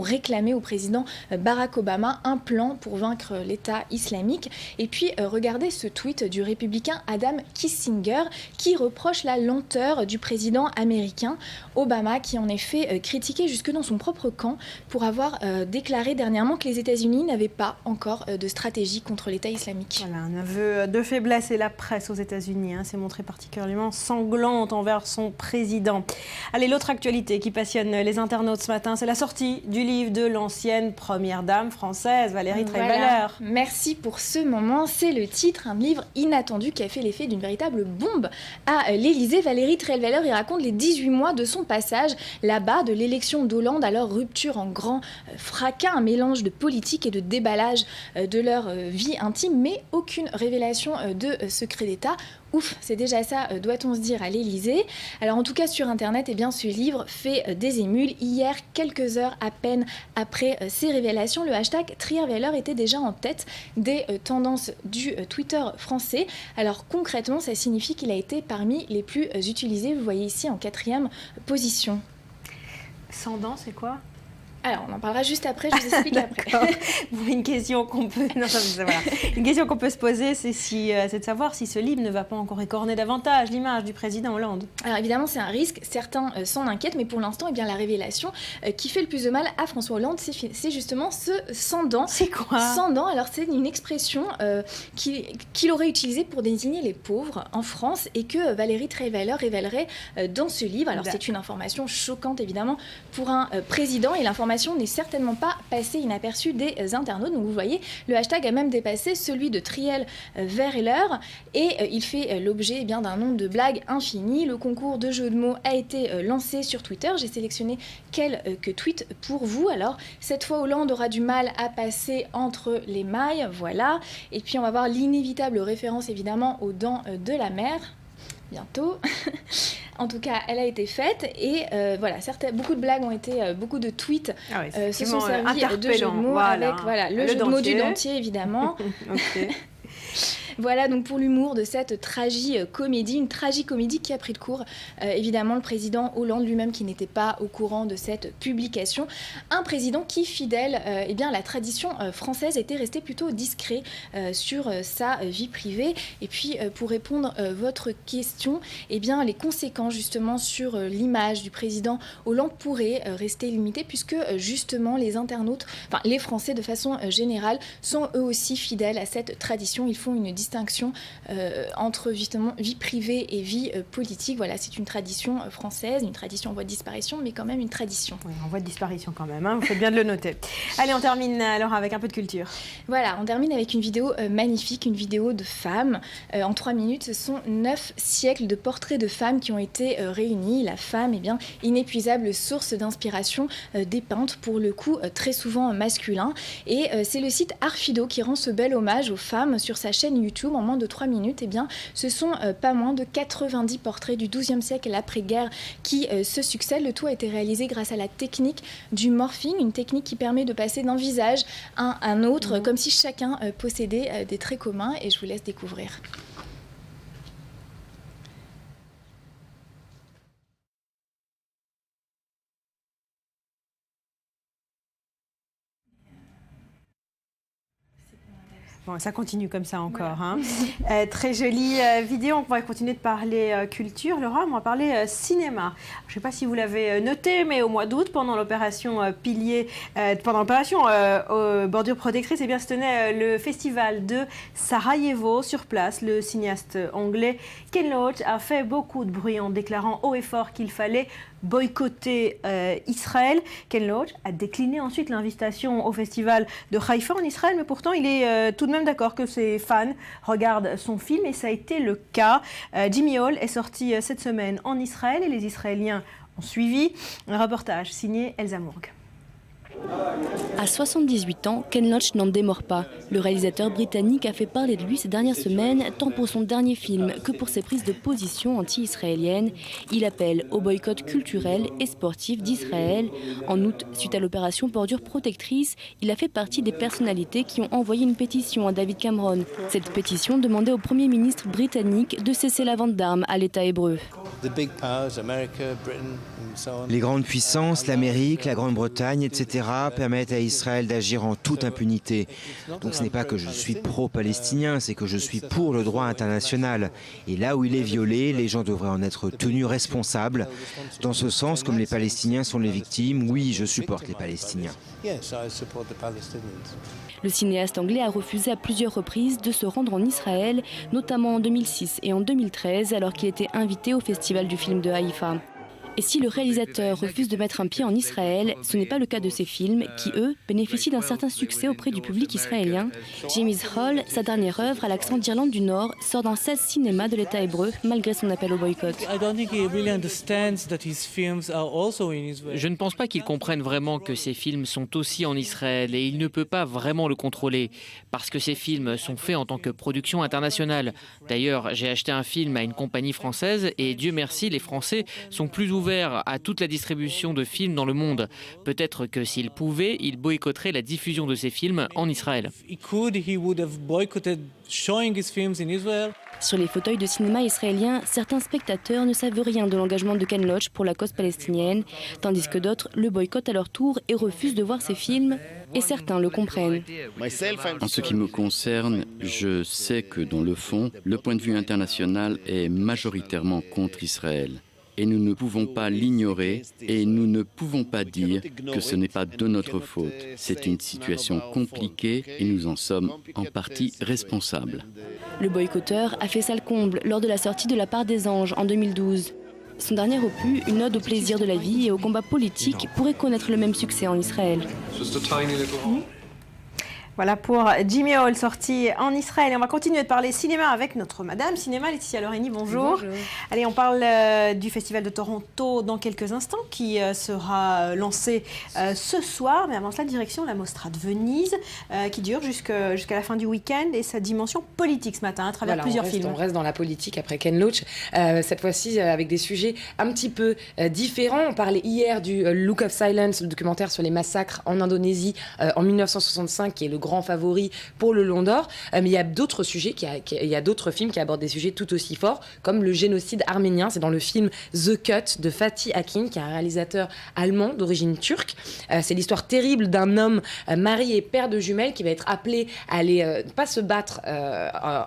S: réclamé au président Barack Obama un plan pour vaincre l'État islamique. Et puis, regardez ce tweet du républicain Adam Kinzinger qui reproche la lenteur du président américain Obama, qui en effet critiquait jusque dans son propre camp pour avoir déclaré dernièrement que les États-Unis n'avaient pas encore de stratégie contre l'État islamique.
E: Voilà, un aveu de faiblesse, et la presse aux États-Unis s'est montrée particulièrement sanglante envers son président. Allez, l'autre actualité qui passionne les internautes ce matin, c'est la sortie du livre de l'ancienne première dame française, Valérie Trierweiler.
S: Voilà. Merci pour ce moment. C'est le titre, un livre inattendu qui a fait l'effet d'une véritable bombe à l'Élysée. Valérie Trierweiler y raconte les 18 mois de son passage là-bas, de l'élection d'Hollande à leur rupture en grand fracas, un mélange de politique et de déballage de leur vie intime, mais aucune révélation de secret d'État. Ouf, c'est déjà ça, doit-on se dire, à l'Élysée. Alors en tout cas sur Internet, ce livre fait des émules. Hier, quelques heures à peine après ces révélations, le hashtag Trierweiler était déjà en tête des tendances du Twitter français. Alors concrètement, ça signifie qu'il a été parmi les plus utilisés. Vous voyez ici en 4e position.
E: Sans dents, c'est quoi ?
S: Alors, on en parlera juste après, je vous explique après.
E: Une question qu'on peut... Une question qu'on peut se poser, c'est de savoir si ce livre ne va pas encore écorner davantage l'image du président Hollande.
S: Alors évidemment, c'est un risque, certains s'en inquiètent, mais pour l'instant, la révélation qui fait le plus de mal à François Hollande, c'est justement ce sans dents.
E: C'est quoi ?
S: Sans dents, alors c'est une expression qu'il aurait utilisée pour désigner les pauvres en France et que Valérie Trierweiler révélerait dans ce livre. Alors c'est une information choquante, évidemment, pour un président, et l'information n'est certainement pas passée inaperçue des internautes. Donc vous voyez, le hashtag a même dépassé celui de Trierweiler et il fait l'objet d'un nombre de blagues infinies. Le concours de jeux de mots a été lancé sur Twitter. J'ai sélectionné quelques tweets pour vous. Alors, cette fois, Hollande aura du mal à passer entre les mailles. Voilà. Et puis, on va voir l'inévitable référence, évidemment, aux dents de la mer. Bientôt. En tout cas, elle a été faite et beaucoup de blagues ont été, beaucoup de tweets se sont servis de jeux de mots avec le jeu de mots du dentier, évidemment. Voilà donc pour l'humour de cette tragicomédie, une tragicomédie qui a pris de court évidemment le président Hollande lui-même qui n'était pas au courant de cette publication. Un président qui, fidèle à la tradition française, était resté plutôt discret sur sa vie privée. Et puis pour répondre à votre question, les conséquences justement sur l'image du président Hollande pourraient rester limitées puisque justement les internautes, les Français de façon générale, sont eux aussi fidèles à cette tradition. Ils font une distinction entre justement vie privée et vie politique. Voilà, c'est une tradition française, une tradition en voie de disparition, mais quand même une tradition.
E: Oui, en voie de disparition quand même, vous faites bien de le noter. Allez, on termine alors avec un peu de culture. Voilà, on termine avec une vidéo magnifique, une vidéo de femmes. En 3 minutes, ce sont 9 siècles de portraits de femmes qui ont été réunis. La femme, inépuisable source d'inspiration des peintres, pour le coup très souvent masculins. Et c'est le site Arfido qui rend ce bel hommage aux femmes sur sa chaîne YouTube. En moins de 3 minutes, ce sont pas moins de 90 portraits du XIIe siècle et l'après-guerre qui se succèdent. Le tout a été réalisé grâce à la technique du morphing, une technique qui permet de passer d'un visage à un autre, comme si chacun possédait des traits communs. Et je vous laisse découvrir. Bon, ça continue comme ça encore. Voilà. Très jolie vidéo. On va continuer de parler culture. Laura, on va parler cinéma. Je ne sais pas si vous l'avez noté, mais au mois d'août, pendant l'opération Pilier, Bordure Protectrice, se tenait le festival de Sarajevo. Sur place, le cinéaste anglais Ken Loach a fait beaucoup de bruit en déclarant haut et fort qu'il fallait boycotter Israël. Ken Loach a décliné ensuite l'invitation au festival de Haïfa en Israël, mais pourtant il est tout de même d'accord que ses fans regardent son film et ça a été le cas. Jimmy Hall est sorti cette semaine en Israël et les Israéliens ont suivi. Un reportage signé Elsa Mourgue.
T: À 78 ans, Ken Loach n'en démord pas. Le réalisateur britannique a fait parler de lui ces dernières semaines, tant pour son dernier film que pour ses prises de position anti-israéliennes. Il appelle au boycott culturel et sportif d'Israël. En août, suite à l'opération Bordure Protectrice, il a fait partie des personnalités qui ont envoyé une pétition à David Cameron. Cette pétition demandait au Premier ministre britannique de cesser la vente d'armes à l'État hébreu.
U: Les grandes puissances, l'Amérique, la Grande-Bretagne, etc., permettent à Israël d'agir en toute impunité. Donc ce n'est pas que je suis pro-palestinien, c'est que je suis pour le droit international. Et là où il est violé, les gens devraient en être tenus responsables. Dans ce sens, comme les Palestiniens sont les victimes, oui, je supporte les Palestiniens.
T: Le cinéaste anglais a refusé à plusieurs reprises de se rendre en Israël, notamment en 2006 et en 2013, alors qu'il était invité au festival du film de Haïfa. Et si le réalisateur refuse de mettre un pied en Israël, ce n'est pas le cas de ses films, qui eux bénéficient d'un certain succès auprès du public israélien. Jimmy's Hall, sa dernière œuvre à l'accent d'Irlande du Nord, sort dans 16 cinémas de l'État hébreu, malgré son appel au boycott.
M: Je ne pense pas qu'il comprenne vraiment que ses films sont aussi en Israël et il ne peut pas vraiment le contrôler, parce que ces films sont faits en tant que production internationale. D'ailleurs, j'ai acheté un film à une compagnie française et Dieu merci, les Français sont plus ouverts à toute la distribution de films dans le monde. Peut-être que s'il pouvait, il boycotterait la diffusion de ses films en Israël.
T: Sur les fauteuils de cinéma israéliens, certains spectateurs ne savent rien de l'engagement de Ken Loach pour la cause palestinienne, tandis que d'autres le boycottent à leur tour et refusent de voir ses films, et certains le comprennent.
V: En ce qui me concerne, je sais que dans le fond, le point de vue international est majoritairement contre Israël. Et nous ne pouvons pas l'ignorer et nous ne pouvons pas dire que ce n'est pas de notre faute. C'est une situation compliquée et nous en sommes en partie responsables.
T: Le boycotteur a fait sale comble lors de la sortie de La Part des Anges en 2012. Son dernier opus, une ode au plaisir de la vie et au combat politique, pourrait connaître le même succès en Israël.
E: Voilà pour Jimmy Hall, sorti en Israël. Et on va continuer de parler cinéma avec notre Madame Cinéma, Laetitia Lorini, bonjour. Bonjour. Allez, on parle du Festival de Toronto dans quelques instants, qui sera lancé ce soir. Mais avant cela, direction la Mostra de Venise, qui dure jusqu'à la fin du week-end, et sa dimension politique ce matin, à travers plusieurs films.
W: On reste dans la politique après Ken Loach, cette fois-ci avec des sujets un petit peu différents. On parlait hier du Look of Silence, le documentaire sur les massacres en Indonésie en 1965, qui est le grand grand favori pour le Lion d'Or. Mais il y a d'autres sujets, il y a d'autres films qui abordent des sujets tout aussi forts, comme le génocide arménien. C'est dans le film The Cut de Fatih Akin, qui est un réalisateur allemand d'origine turque. C'est l'histoire terrible d'un homme mari et père de jumelles qui va être appelé à aller, pas se battre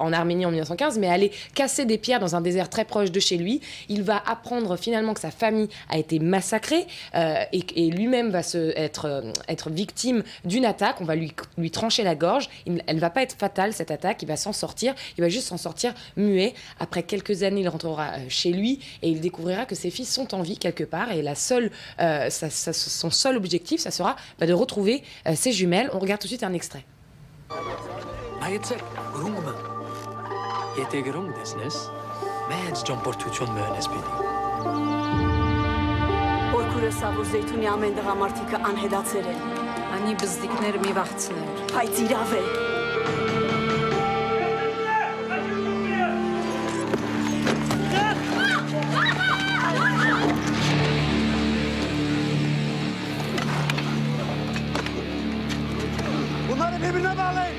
W: en Arménie en 1915, mais à aller casser des pierres dans un désert très proche de chez lui. Il va apprendre finalement que sa famille a été massacrée et lui-même va être victime d'une attaque. On va lui trancher la gorge. Elle ne va pas être fatale, cette attaque. Il va s'en sortir. Il va juste s'en sortir muet. Après quelques années, il rentrera chez lui et il découvrira que ses fils sont en vie quelque part. Et son seul objectif, ça sera de retrouver ses jumelles. On regarde tout de suite un extrait.
A: Bunları birbirine bağlayın.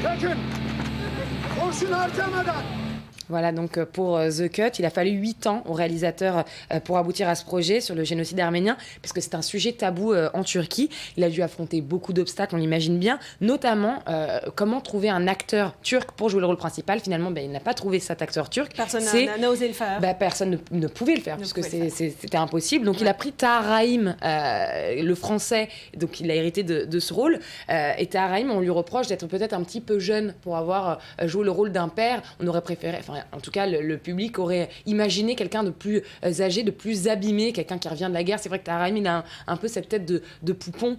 A: Dökün. Kurşun harcamadan.
W: Voilà, donc pour The Cut, il a fallu 8 ans au réalisateur pour aboutir à ce projet sur le génocide arménien, parce que c'est un sujet tabou en Turquie. Il a dû affronter beaucoup d'obstacles, on l'imagine bien, notamment comment trouver un acteur turc pour jouer le rôle principal. Finalement, il n'a pas trouvé cet acteur turc.
E: Personne n'a osé le faire.
W: Personne ne pouvait le faire, puisque c'était impossible. Donc il a pris Tahar Rahim, le français, donc il a hérité de ce rôle. Et Tahar Rahim, on lui reproche d'être peut-être un petit peu jeune pour avoir joué le rôle d'un père. On aurait préféré... En tout cas, le public aurait imaginé quelqu'un de plus âgé, de plus abîmé, quelqu'un qui revient de la guerre. C'est vrai que Tahar Rahim, il a un peu cette tête de poupon,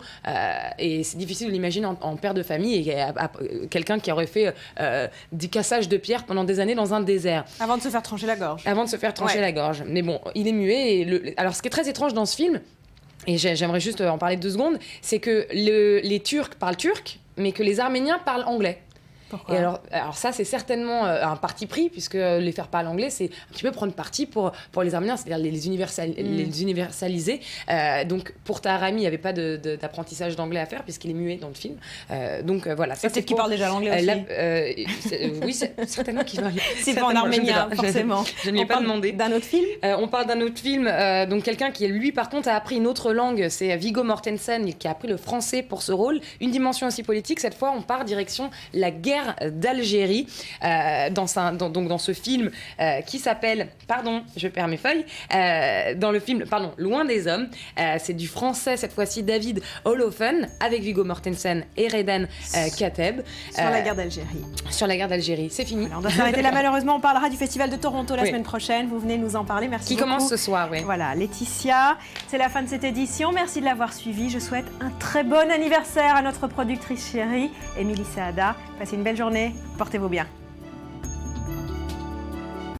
W: et c'est difficile de l'imaginer en père de famille, et quelqu'un qui aurait fait du cassage de pierre pendant des années dans un désert.
E: Avant de se faire trancher la gorge.
W: Avant de se faire trancher la gorge. Mais bon, il est muet. Alors, ce qui est très étrange dans ce film, et j'aimerais juste en parler 2 secondes, c'est que les Turcs parlent turc, mais que les Arméniens parlent anglais.
E: Pourquoi ?
W: Et alors ça, c'est certainement un parti pris, puisque les faire parler anglais, c'est un petit peu prendre parti pour les Arméniens, c'est-à-dire les universaliser. Donc pour Tahar Rahim, il n'y avait pas d'apprentissage d'anglais à faire, puisqu'il est muet dans le film. Donc voilà.
E: Ça, c'est qu'il parle déjà l'anglais aussi.
W: Oui, c'est certainement qu'il parle.
E: C'est pas en arménien, forcément.
W: Je ne lui ai pas demandé.
E: D'un autre film
W: On parle d'un autre film. Donc quelqu'un qui, lui, par contre, a appris une autre langue. C'est Viggo Mortensen, qui a appris le français pour ce rôle. Une dimension aussi politique. Cette fois, on part direction la guerre d'Algérie, dans ce film qui s'appelle, pardon, je perds mes feuilles, dans le film, Loin des hommes. C'est du français cette fois-ci, David Holofen, avec Viggo Mortensen et Redan Kateb.
E: Sur la guerre d'Algérie.
W: Sur la guerre d'Algérie, c'est fini.
E: Voilà, on doit s'arrêter là, malheureusement. On parlera du Festival de Toronto la semaine prochaine. Vous venez nous en parler. Merci beaucoup.
W: Qui commence ce soir, oui.
E: Voilà, Laetitia, c'est la fin de cette édition. Merci de l'avoir suivi. Je souhaite un très bon anniversaire à notre productrice chérie, Émilie Saada. Passez une belle journée. Portez-vous bien.